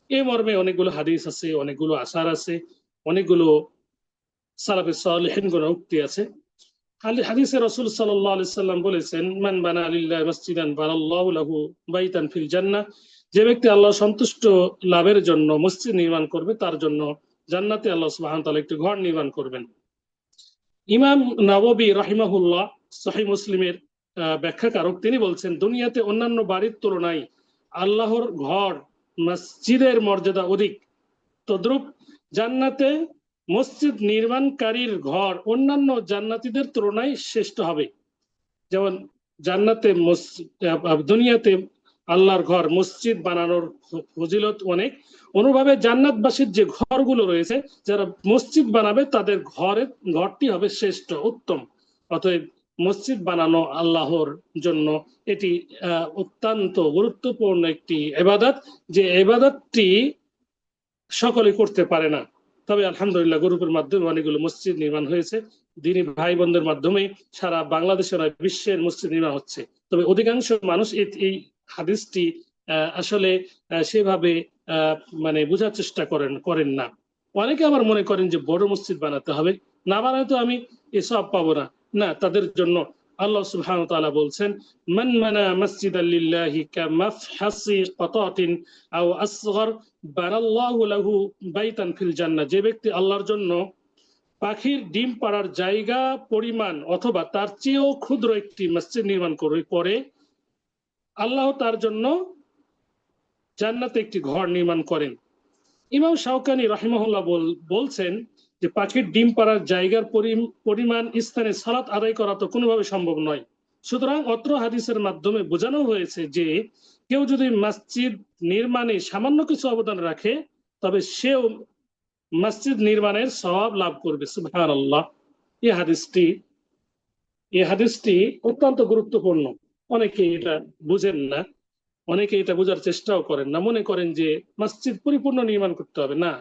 এই মর্মে অনেকগুলো হাদিস আছে, অনেকগুলো আসার আছে, অনেকগুলো সালাফে সালেহিনগণ উক্তি আছে। হাদিসে রাসূল সাল্লাল্লাহু আলাইহি সাল্লাম বলেছেন, মান বানা লিল্লাহি মাসজিদান বানাল্লাহু লাহু বাইতান ফিল জান্নাহ। যে ব্যক্তি আল্লাহ সন্তুষ্ট লাভের জন্য মসজিদ নির্মাণ করবে, তার জন্য জান্নাতে আল্লাহ সুবহানাহু ওয়া তাআলা একটি ঘর নির্মাণ করবেন। ইমাম নববী রাহিমাহুল্লাহ সহিহ মুসলিমের ব্যাখ্যাকারক, তিনি বলছেন, দুনিয়াতে অন্যান্য বাড়ির তুলনায় আল্লাহর ঘর মসজিদের মর্যাদা অধিক। তদ্রূপ জান্নাতে মসজিদ নির্মাণকারীর ঘর অন্যান্য জান্নাতীদের তুলনায় শ্রেষ্ঠ হবে। যেমন জান্নাতে দুনিয়াতে আল্লাহর ঘর মসজিদ বানানোর ফজিলত অনেক, অনুভাবে জান্নাতবাসীর যে ঘরগুলো রয়েছে, যারা মসজিদ বানাবে তাদের ঘরটি হবে শ্রেষ্ঠ, উত্তম। অতএব মসজিদ বানানো আল্লাহর জন্য এটি অত্যন্ত গুরুত্বপূর্ণ একটি ইবাদত, যে ইবাদতটি সকলে করতে পারে না। তবে আলহামদুলিল্লাহ গ্রুপের মাধ্যমে অনেকগুলো মসজিদ নির্মাণ হয়েছে। দিনী ভাই বোনদের মাধ্যমে সারা বাংলাদেশের বিশ্বের মসজিদ নির্মাণ হচ্ছে। তবে অধিকাংশ মানুষ এই হাদিসটি আসলে সেভাবে মানে বোঝার চেষ্টা করেন না। অনেকে আবার মনে করেন যে বড় মসজিদ বানাতে হবে, না বানালে তো আমি এসব পাবো না। না, তাদের জন্য আল্লাহ সুবহানাহু ওয়া তাআলা বলছেন, মান মানা মাসজিদাল লিল্লাহি কামাফহাসি কাতাতিন আও আসগর বানাল্লাহু লাহু বাইতান ফিল জান্নাহ। যে ব্যক্তি আল্লাহর জন্য পাখির ডিম পাড়ার জায়গা পরিমাণ অথবা তার চেয়েও ক্ষুদ্র একটি মসজিদ নির্মাণ করে আল্লাহ তার জন্য জান্নাতে একটি ঘর নির্মাণ করেন। ইমাম শাওকানি রাহিমাহুল্লাহ বলছেন যে পাখির ডিম পাড়ার জায়গার পরিমাণ স্থানে সালাত আদায় করা তো কোনোভাবে সম্ভব নয়। সুতরাং অত্র হাদিসের মাধ্যমে বোঝানো হয়েছে যে কেউ যদি মসজিদ নির্মাণে সামান্য কিছু অবদান রাখে তবে সেও মসজিদ নির্মাণের সওয়াব লাভ করবে। সুবহানাল্লাহ। এই হাদিসটি অত্যন্ত গুরুত্বপূর্ণ। অনেকে এটা বুঝেন না, অনেকে এটা বোঝার চেষ্টাও করেন না, মনে করেন যে মসজিদ পরিপূর্ণ নির্মাণ করতে হবে। না,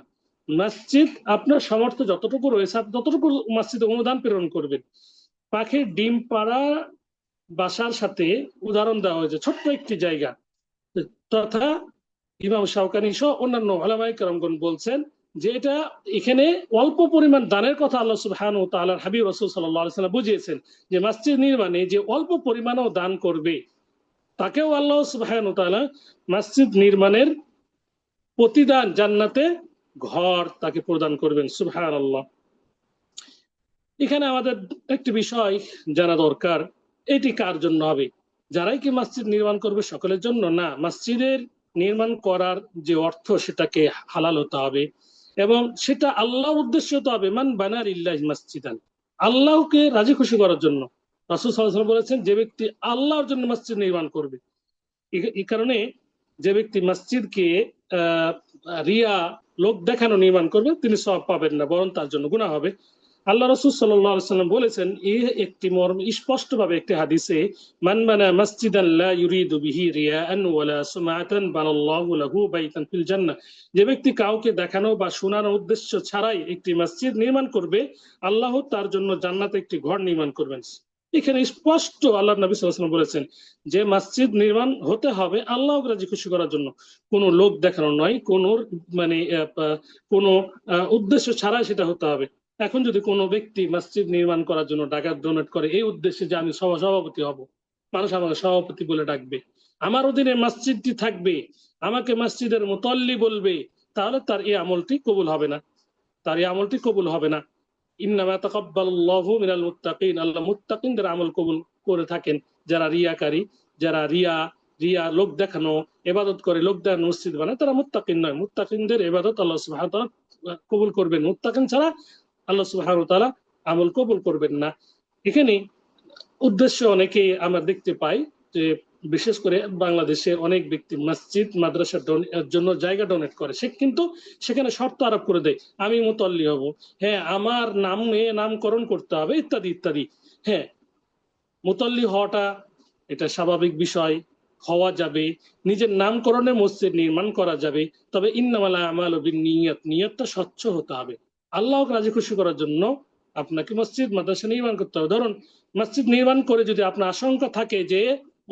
মসজিদ আপনার সামর্থ্য যতটুকু রয়েছে আপনি ততটুকু মসজিদে অনুদান প্রেরণ করবেন। পাখির ডিম পাড়া বাসার সাথে উদাহরণ দেওয়া হয়েছে ছোট্ট একটি জায়গা, তথা ইমাম শাওকানি সহ অন্যান্য উলামায়ে কেরামগণ বলছেন যে এটা এখানে অল্প পরিমাণ দানের কথা আল্লাহ সুবহানাহু ওয়া তাআলার হাবিব রাসূল সাল্লাল্লাহু আলাইহি ওয়াসাল্লাম বুঝিয়েছেন যে মসজিদ নির্মাণে যে অল্প পরিমাণও দান করবে তাকেও আল্লাহ সুবহানাহু ওয়া তাআলা মসজিদ নির্মাণের প্রতিদান জান্নাতে ঘর তাকে প্রদান করবেন। সুবহানাল্লাহ। এখানে আমাদের একটি বিষয় জানা দরকার, এটি কার জন্য হবে? যারাই কি মসজিদ নির্মাণ করবে সকলের জন্য না, মসজিদের নির্মাণ করার যে অর্থ সেটাকে হালাল হতে হবে এবং সেটা আল্লাহর উদ্দেশ্য হতে হবে। মান বানা লিল্লাহি মসজিদান, আল্লাহকে রাজি খুশি করার জন্য। রাসূল সাল্লাল্লাহু আলাইহি ওয়াসাল্লাম বলেছেন যে ব্যক্তি আল্লাহর জন্য মসজিদ নির্মাণ করবে, এই কারণে যে ব্যক্তি মসজিদকে রিয়া লোক দেখানো নির্মাণ করবে তিনি সওয়াব পাবেন না, বরং তার জন্য গুনাহ হবে। আল্লাহ রাসূল সাল্লাল্লাহু আলাইহি ওয়াসাল্লাম বলেছেন এই একটি মর্ম স্পষ্ট ভাবে একটি হাদিসে, মান বানা মাসজিদান লা ইউরিদু বিহি রিয়াআন ওয়ালা সুমআতান বানাল্লাহু লাহু বাইতান ফিল জান্নাহ, যে ব্যক্তি কাউকে দেখানো বা শোনানোর উদ্দেশ্য ছাড়াই একটি মসজিদ নির্মাণ করবে আল্লাহ তার জন্য জান্নাতে একটি ঘর নির্মাণ করবেন। এখানে স্পষ্ট আল্লাহ নবী সাল্লাল্লাহু আলাইহি ওয়াসাল্লাম বলেছেন যে মসজিদ নির্মাণ হতে হবে আল্লাহকে রাজি খুশি করার জন্য, কোনো লোক দেখানো নয়, কোনো মানে কোনো উদ্দেশ্য ছাড়াই সেটা হতে হবে। এখন যদি কোনো ব্যক্তি মসজিদ নির্মাণ করার জন্য টাকা ডোনেট করে এই উদ্দেশ্যে যে আমি সভাপতি হব, মানুষ আমাকে সভাপতি বলে ডাকবে, আমার অধীনে মসজিদটি থাকবে, আমাকে মসজিদের মুতাল্লি বলবে, তাহলে তার এই আমলটি কবুল হবে না, তার এই আমলটি কবুল হবে না। ইন্নামা তাকাব্বালুল্লাহু মিনাল মুত্তাকিন, আল্লাহ মুত্তাকিনদের আমল কবুল করে থাকেন। যারা রিয়াকারী, যারা রিয়া লোক দেখানো ইবাদত করে, লোক দেখানো মসজিদ বানায়, তারা মুত্তাকিন নয়। মুত্তাকিনদের ইবাদত আল্লাহ সুবহানাহু ওয়া তাআলা কবুল করবেন, মুত্তাকিন ছাড়া আল্লাহ সুবহানাহু ওয়া তাআলা আমল কবুল করবেন না। এখানে উদ্দেশ্য অনেকেই আমরা দেখতে পাই যে বিশেষ করে বাংলাদেশের অনেক ব্যক্তি মসজিদ মাদ্রাসার জন্য জায়গা ডোনেট করে, সে কিন্তু সেখানে শর্ত আরোপ করে দেয় আমি মুতাল্লি হব, হ্যাঁ আমার নামে নামকরণ করতে হবে ইত্যাদি ইত্যাদি। হ্যাঁ, মুতাল্লি হওয়াটা এটা স্বাভাবিক বিষয়, হওয়া যাবে, নিজের নামকরণে মসজিদ নির্মাণ করা যাবে, তবে ইন্নামাল আমালু বিন্নিয়াত, নিয়তটা স্বচ্ছ হতে হবে। আল্লাহকে রাজি খুশি করার জন্য আপনাকে মসজিদ মাদ্রাসা নির্মাণ করতে হবে। ধরুন মসজিদ নির্মাণ করে যদি আপনার আশঙ্কা থাকে যে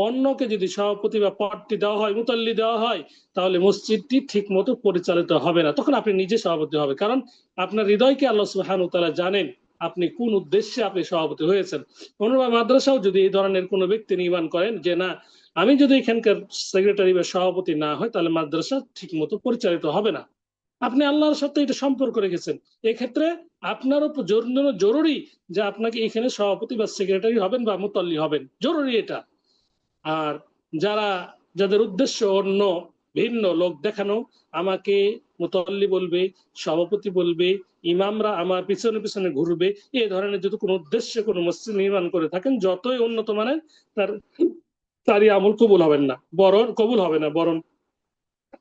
অন্যকে যদি সভাপতি বা পদটি দেওয়া হয়, মুতাল্লি দেওয়া হয়, তাহলে মসজিদটি ঠিক মতো পরিচালিত হবে না, তখন আপনি নিজে সভাপতি হবে, কারণ আপনার হৃদয়কে আল্লাহ সুবহানাহু ওয়া তাআলা জানেন আপনি কোন উদ্দেশ্যে আপনি সভাপতি হয়েছেন। অনুরূপ মাদ্রাসাও যদি এই ধরনের কোনো ব্যক্তি নির্মাণ করেন যে না আমি যদি এখানকার সেক্রেটারি বা সভাপতি না হয় তাহলে মাদ্রাসা ঠিক মতো পরিচালিত হবে না, আপনি আল্লাহর সাথে এটা সম্পর্ক রেখেছেন, এক্ষেত্রে আপনার উপর জরুরি যে আপনাকে এখানে সভাপতি বা সেক্রেটারি হবেন বা মুতাল্লি হবেন, জরুরি এটা। আর যাদের উদ্দেশ্য অন্য ভিন্ন, লোক দেখানো, আমাকে মুতাল্লি বলবে, সভাপতি বলবে, ইমামরা আমার পিছনে পিছনে ঘুরবে, এই ধরনের যদি কোনো উদ্দেশ্যে কোনো মসজিদ নির্মাণ করে থাকেন যতই উন্নত মানের, তারই আমল কবুল হবে না, বরং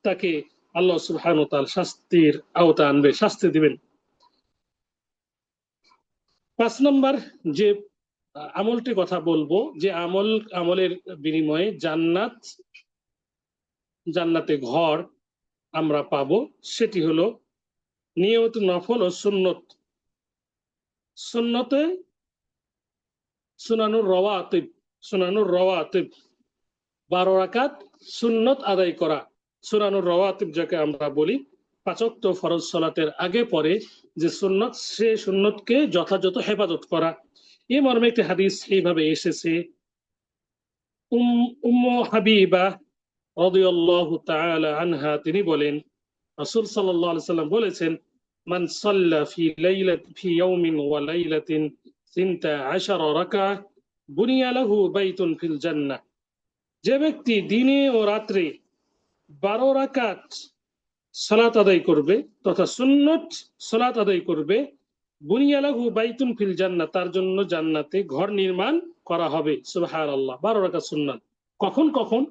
তাকে আল্লাহ সুবহানাহু ওয়া তাআলা শাস্তির আওতা আনবে, শাস্তি দিবেন। 5 নম্বর যে আমলটি কথা বলবো, যে আমলের বিনিময়ে জান্নাতে ঘর আমরা পাবো, সেটি হলো নিয়মিত নফল ও সুন্নতে সুনানুর রওয়াতিব 12 রাকাত সুন্নত আদায় করা। সুনানুর রওয়াতিব যাকে আমরা বলি 5 ওয়াক্ত ফরজ সালাতের আগে পরে যে সুন্নত, সে সুন্নতকে যথাযথ হেফাজত করা। এই মর্মে একটি হাদিস এইভাবে এসেছে, উম্মু হাবিবা রাদিয়াল্লাহু তাআলা আনহা তিনি বলেন রাসূল সাল্লাল্লাহু আলাইহি সাল্লাম বলেছেন, মান সাল্লা ফি ইয়াউমিন ওয়া লাইলাতিন 12 রাকাআহ বুনিয়া লাহু বাইতুন ফিল জান্নাহ। যে ব্যক্তি দিনে ও রাত্রে 12 রাকাত সালাত আদায় করবে তথা সুন্নত সালাত আদায় করবে, বুনিয়া লাহু বাইতুন ফিল জান্নাহ, তার জন্য জান্নাতে ঘর নির্মাণ করা হবে। সুবহানাল্লাহ। 12 রাকাত সুন্নাত কখন কখন,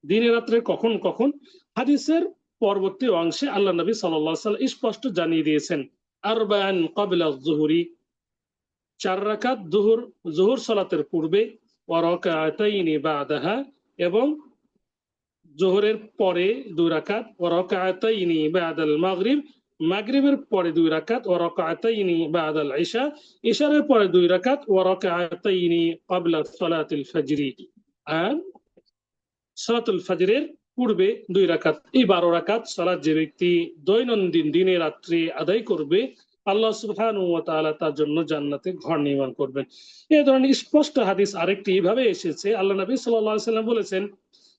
দিনে রাত্রে কখন কখন, হাদিসের পরবর্তী অংশে আল্লাহ নবী সাল্লাল্লাহু আলাইহি ওয়াসাল্লাম স্পষ্ট জানিয়ে দিয়েছেন। আরবাআন ক্বাবলা যুহরি, 4 রাকাত জোহর সালাতের পূর্বে, ওয়া রাকাতাইনি বাদাহা, এবং জোহরের পরে 2 রাকাত, ওয়া রাকাতাইনি বাদাল মাগরিব, মাগরিবের পরে 2 রাকাত, ওয়া রাকাতাইনি বাদাল ইশা, ইশারের পরে 2 রাকাত, ওয়া রাকাতাইনি ক্বাবলা সালাতিল ফজরি, আর সালাতুল ফজরের পূর্বে 2 রাকাত। এই 12 রাকাত সালাত যে ব্যক্তি দৈনন্দিন দিনে রাত্রে আদায় করবে, আল্লাহ সুবহানাহু ওয়া তাআলা তার জন্য জান্নাতে ঘর নির্মাণ করবেন। এই ধরনের স্পষ্ট হাদিস আরেকটি এইভাবে এসেছে। আল্লাহ নবী সাল্লাল্লাহু আলাইহি ওয়াসাল্লাম বলেছেন,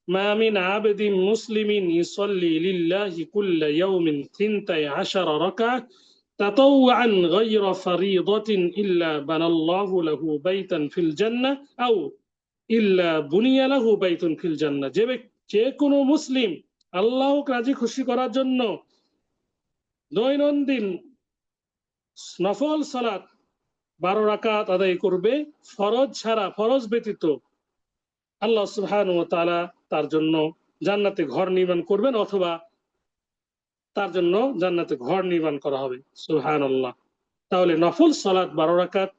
মা মিন আবদিন মুসলিমিন ইউসাল্লি লিল্লাহি কুল্লা ইয়াউমিন 12 রাকাআহ তাতাওয়াআন গায়রা ফারিদাতিন ইল্লা বানাল্লাহু লাহু বাইতান ফিল জান্নাহ আও ইল্লা বুনিয়া লাহু বাইতুন ফিল জান্নাহ। যে কোনো মুসলিম আল্লাহকে রাজি খুশি করার জন্য দৈনন্দিন নফল সালাত 12 রাকাত আদায় করবে, ফরজ ছাড়া, ফরজ ব্যতীত, আল্লাহ সুবহানাহু ওয়া তাআলা তার জন্য জান্নাতে ঘর নির্মাণ করবেন, অথবা তার জন্য জান্নাতে ঘর নির্মাণ করা হবে। সুবহানাল্লাহ। তাহলে নফল সালাত 12 রাকাত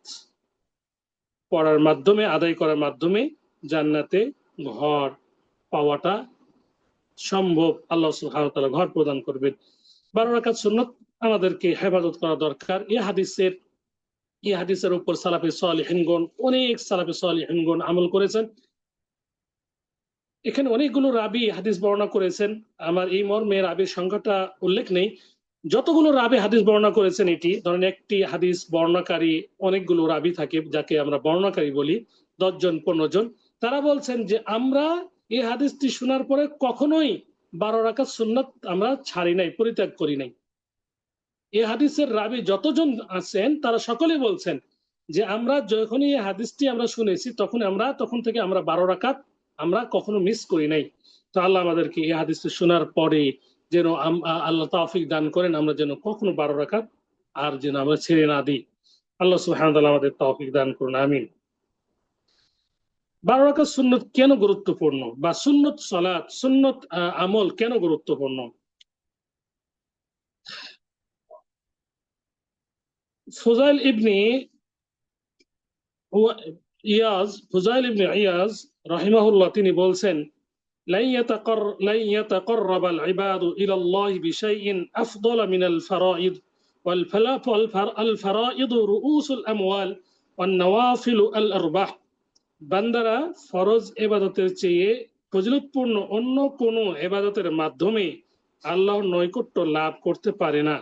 পড়ার মাধ্যমে, আদায় করার মাধ্যমে জান্নাতে ঘর পাওয়াটা সম্ভব। আল্লাহ সুবহানাহু ওয়া তাআলা ঘর প্রদান করবেন। 12 রাকাত সুন্নাত আমাদেরকে হেফাজত করা দরকার। এই হাদিসের উপর সালাফে সালিহিনগণ, অনেক সালাফে সালিহিনগণ আমল করেছেন। এখানে অনেকগুলো রাবি হাদিস বর্ণনা করেছেন। আমার এই মর্মে রাবির সংখ্যাটা উল্লেখ নেই। যতগুলো রাবি হাদিস বর্ণনা করেছেন, এটি ধরেন একটি হাদিস বর্ণনাকারী অনেকগুলো রাবি থাকে, যাকে আমরা বর্ণনাকারী বলি, 10 জন 15 জন। তারা বলছেন যে আমরা এই হাদিসটি শোনার পরে কখনোই 12 রাকাত সুন্নাত আমরা ছাড়ি নাই, পরিত্যাগ করি নাই। এই হাদিসের রাবি যতজন আছেন তারা সকলে বলছেন যে আমরা যখনই এই হাদিসটি আমরা শুনেছি তখন থেকে আমরা 12 রাকাত আমরা কখনো মিস করি নাই। তো আল্লাহ আমাদেরকে এই হাদিসটি শোনার পরে যেন আল্লাহ তৌফিক দান করেন, আমরা যেন কখনো 12 রাকাত আর যেন আমরা ছেড়ে না দিই। আল্লাহ সুবহানাহু ওয়া তাআলা আমাদের তৌফিক দান করুন, আমিন। 12 রাকাত সুন্নত কেন গুরুত্বপূর্ণ, বা সুন্নত সালাত, সুন্নত আমল কেন গুরুত্বপূর্ণ? ফুজাইল ইবনে ইয়াজ রাহিমাহুল্লাহ তিনি বলছেন, لا يتقرب العباد إلى الله بشيء أفضل من الفرائض والفرائض رؤوس الأموال والنوافل الأرباح। বান্দারা ফরজ ইবাদতের চেয়ে ফজিলতপূর্ণ অন্য কোনো ইবাদতের মাধ্যমে আল্লাহর নৈকট্য লাভ করতে পারে না।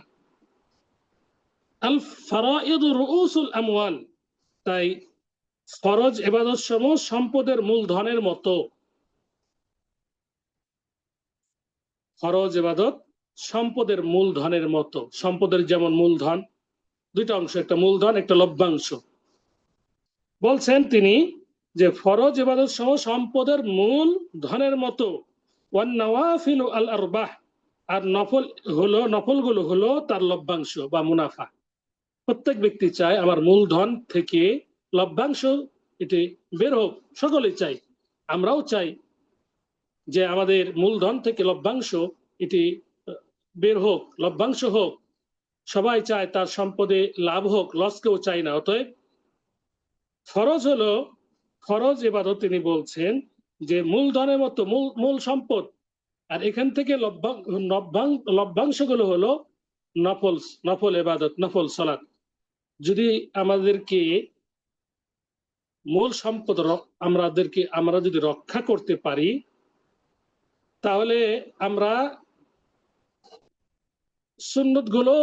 আল ফারাইদ রুউসুল আমওয়াল, তাই ফরজ ইবাদত সমূহ সম্পদের মূলধনের মতো। ফরজ ইবাদত সম্পদের মূলধনের মতো। সম্পদের যেমন মূলধন, দুইটা অংশ, একটা মূলধন, একটা লভ্যাংশ। বলছেন তিনি যে ফরজ ইবাদত সমূহ সম্পদের মূল ধনের মতো। ওয়ান নওয়াফিল আল আরবাহ, আর নফলগুলো হলো তার লভ্যাংশ বা মুনাফা। প্রত্যেক ব্যক্তি চায় আমার মূলধন থেকে লভ্যাংশ এটি বের হোক, সকলেই চাই, আমরাও চাই যে আমাদের মূলধন থেকে লভ্যাংশ এটি বের হোক, লভ্যাংশ হোক। সবাই চায় তার সম্পদে লাভ হোক, লস কেউ চায় না। অতএব ফরজ ইবাদত তিনি বলছেন যে মূলধনের মতো, মূল সম্পদ। আর এখান থেকে লভ্যাংশগুলো হলো নফল ইবাদত, নফল সালাত। যদি আমাদেরকে মূল সম্পদ আমরা যদি রক্ষা করতে পারি, তাহলে আমরা সুন্নতগুলো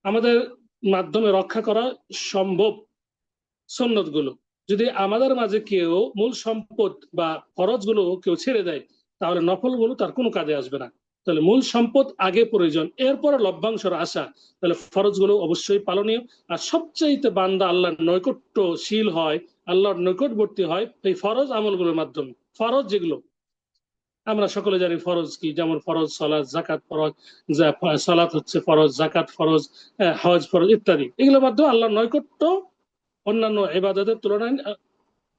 আমাদের মাধ্যমে রক্ষা করা সম্ভব। সুন্নতগুলো যদি আমাদের মাঝে কেউ মূল সম্পদ বা ফরজগুলো কেউ ছেড়ে দেয়, তাহলে নফলগুলো তার কোনো কাজে আসবে না। তাহলে মূল সম্পদ আগে প্রয়োজন, এরপরে লভ্যাংশের আশা। তাহলে ফরজগুলো অবশ্যই পালনীয়। আর সবচাইতে বান্দা আল্লাহর নৈকট্যশীল হয়, আল্লাহর নৈকটবর্তী হয় এই ফরজ আমলগুলোর মাধ্যমে। ফরজ যেগুলো আমরা সকলে জানি ফরজ কি, যেমন ফরজ সালাত, জাকাত ফরজ, সালাত হচ্ছে ফরজ, জাকাত ফরজ, হজ ফরজ ইত্যাদি। এগুলোর মাধ্যমে আল্লাহর নৈকট্য অন্যান্য ইবাদতের তুলনায়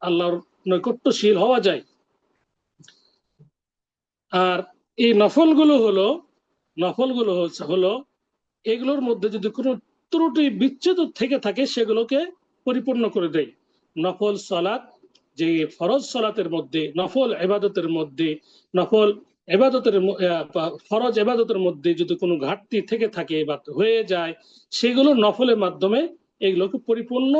আল্লাহর নৈকট্যশীল হওয়া যায়। আর এই নফলগুলো হলো এগুলোর মধ্যে যদি কোনো ত্রুটি বিচ্ছেদ থেকে থাকে সেগুলোকে পরিপূর্ণ করে দেয়। নফল সালাত, যে ফরজ সালাতের মধ্যে, নফল ইবাদতের মধ্যে, নফল ইবাদতের ফরজ ইবাদতের মধ্যে যদি কোনো ঘাটতি থেকে থাকে বা হয়ে যায়, সেগুলো নফলের মাধ্যমে এগুলোকে পরিপূর্ণ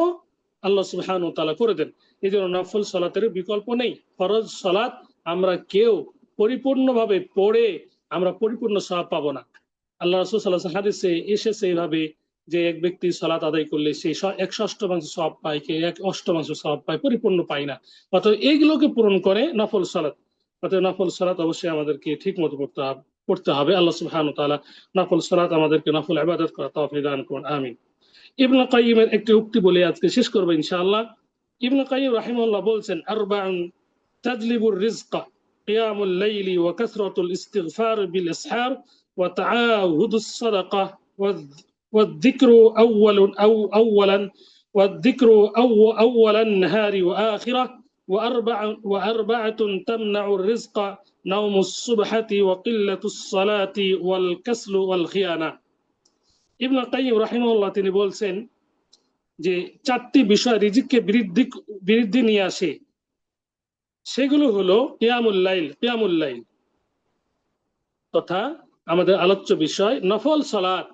আল্লাহ সুবহানাহু ওয়া তাআলা করে দেন। এই জন্য নফল সালাতের বিকল্প নেই। ফরজ সালাত আমরা কেউ পরিপূর্ণভাবে পড়ে আমরা পরিপূর্ণ সওয়াব পাবো না। আল্লাহ রাসূল সাল্লাল্লাহু আলাইহি ওয়াসাল্লাম হাদিসে এসেছে এইভাবে যে এক ব্যক্তি সালাত আদায় করলে সে 1/6 সওয়াব পায়, কে 1/8 সওয়াব পায়, পরিপূর্ণ পায় না। অতএব এইগুলোকে পূরণ করে নফল সালাত। অতএব নফল সালাত অবশ্যই আমাদেরকে ঠিক মতো পড়তে হবে। আল্লাহ সুবহানাহু ওয়া তাআলা নফল সালাত আমাদেরকে নফল ইবাদত করা তৌফিক দান করুন, আমিন। ইবনে কাইয়িমের একটি উক্তি বলে আজকে শেষ করব ইনশাআল্লাহ। ইবনে কাইয়িম রাহিমাহুল্লাহ বলছেন, আরবাউন তাজলিবুর রিজকা কিয়ামুল লাইলি ওয়া কাসরাতুল ইস্তিগফার বিল ইসহার ওয়া তাআহুদুস সাদাকা والذكر أولا والذكر أول النهار وآخرة وأربعة تمنع الرزق نوم الصبحة وقلة الصلاة والكسل والخيانة। ইবনে কাইয়িম রাহিমাহুল্লাহ তিনি বলছেন যে চারটি বিষয় রিজিককে বৃদ্ধি নিয়ে আসে, সেগুলো হলো কিয়ামুল লাইল তথা আমাদের আলোচ্য বিষয় নফল সালাত,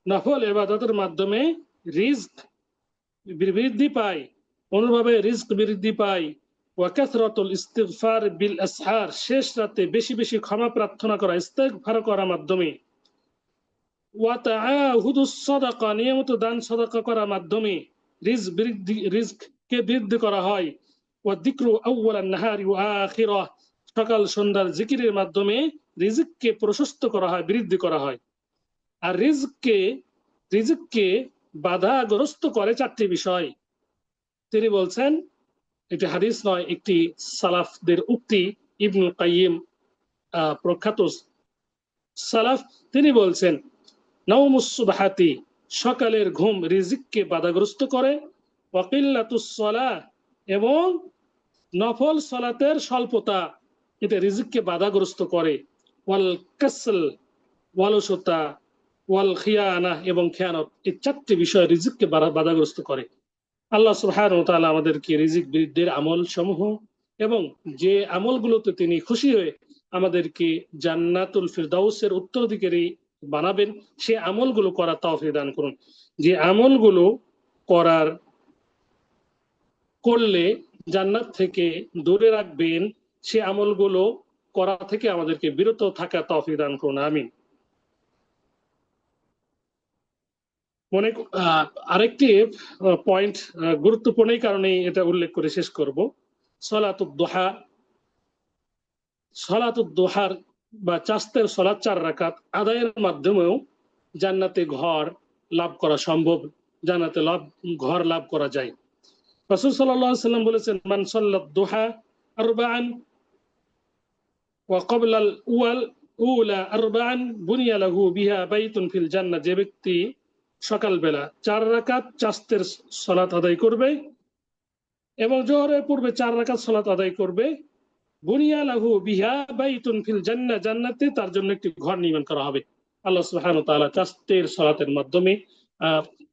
নফল ইবাদতের মাধ্যমে রিজক বৃদ্ধি পায়, অনুভাবে রিজক বৃদ্ধি পায়। ওয়া কাসরাতুল ইস্তিগফার বিল আসহার, শেষ রাতে বেশি বেশি ক্ষমা প্রার্থনা করা, ইস্তিগফার করার মাধ্যমে। ওয়া তাআহুদুস সাদাকা, নিয়মিত দান সাদাকা করার মাধ্যমে রিজককে বৃদ্ধি করা হয়। ওয়া যিকরু আউওয়ালান নাহারি ওয়া আখিরাহ, সকাল সন্ধ্যার জিকিরের মাধ্যমে রিজককে প্রশস্ত করা হয়, বৃদ্ধি করা হয়। আর রিজককে বাধাগ্রস্ত করে চারটি বিষয়। তিনি বলছেন, এটি হাদিস নয়, একটি সালাফদের উক্তি, ইবনুল কাইয়িম প্রখ্যাত সালাফ, তিনি বলছেন, নাওমুস সুবহাতি, সকালের ঘুম রিজিককে বাধাগ্রস্ত করে। ওয়া কিল্লাতুস সালাহ, এবং নফল সালাতের স্বল্পতা এটা রিজিককে বাধাগ্রস্ত করে। ওয়াল কাসল, অলসতা, ওয়াল খিয়ানা, এবং খেয়ানত, এই চারটি বিষয় রিজিককে বাধাগ্রস্ত করে। আল্লাহ সুবহানাহু ওয়া তাআলা আমাদেরকে রিজিক বৃদ্ধির আমল সমূহ এবং যে আমলগুলোতে তিনি খুশি হয়ে আমাদেরকে জান্নাতুল ফিরদাউসের উত্তরাধিকারী বানাবেন, সে আমলগুলো করার তৌফিক দান করুন। যে আমলগুলো করলে জান্নাত থেকে দূরে রাখবেন, সে আমলগুলো করা থেকে আমাদেরকে বিরত থাকা তৌফিক দান করুন, আমিন। আরেকটি পয়েন্ট গুরুত্বপূর্ণ কারণে এটা উল্লেখ করে শেষ করব। সলাতুদ দুহার বা চাস্তের সলাত 4 রাকাত আদায়ের মাধ্যমেও জান্নাতে ঘর লাভ করা সম্ভব, জান্নাতে ঘর লাভ করা যায়। রাসূল সাল্লাল্লাহু আলাইহি ওয়াসাল্লাম বলেছেন, মান সাল্লাত দুহা আরবাআন ওয়া ক্বাবলা আল উলা আরবাআন বুনিয়া লাহু বিহা বাইতুন ফিল জান্নাহ, যে ব্যক্তি সকালবেলা 4 রাকাত চাস্তের সালাত আদায় করবে এবং জোহরের পূর্বে 4 রাকাত সালাত আদায় করবে, বুনিয়া লাহু বিহা বাইতুন ফিল জান্নাহ, জান্নাতে তার জন্য একটি ঘর নির্মাণ করা হবে। আল্লাহ সুবহানাহু ওয়া তাআলা চাস্তের সালাতের মাধ্যমে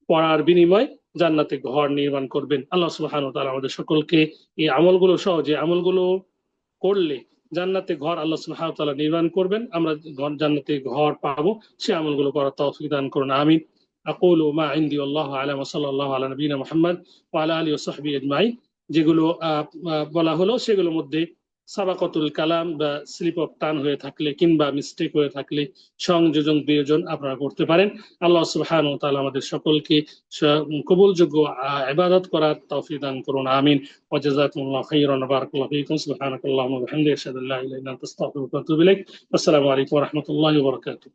পড়ার বিনিময়ে জান্নাতে ঘর নির্মাণ করবেন। আল্লাহ সুবহানাহু ওয়া তাআলা আমাদের সকলকে এই আমলগুলো সহ, যে আমলগুলো করলে জান্নাতে ঘর আল্লাহ সুবহানাহু ওয়া তাআলা নির্মাণ করবেন, আমরা জান্নাতে ঘর পাবো, সে আমলগুলো করার তৌফিক দান করুন, আমিন। আকুলু মা ইনদি আল্লাহু আ'লাম ওয়া সাল্লাল্লাহু আলা নবিয়িনা মুহাম্মদ ওয়া আলা আলিহি ওয়া সাহবিহি আজমাইন। যেগুলো বলা হলো সেগুলোর মধ্যে সাবাকতুল কালাম বা স্লিপ অফ টান হয়ে থাকলে কিংবা মিস্টেক হয়ে থাকলে সংযোজন বিয়োজন আপনারা করতে পারেন। আল্লাহ সুবহানাহু ওয়া তাআলা আমাদের সকলকে কবুলযোগ্য ইবাদত করার তৌফিক দান করুন, আমিন। ওয়া জাযাকুমুল্লাহু খাইরান ওয়া বারাকাল্লাহু ফীকুম। সুবহানাকাল্লাহুম্মা ওয়া বিহামদিকা আশহাদু আল্লা ইলাহা ইল্লা আনতা আস্তাগফিরুকা ওয়া আতুবু ইলাইক। আসসালামু আলাইকুম ওয়া রাহমাতুল্লাহি ওয়া বারাকাতুহু।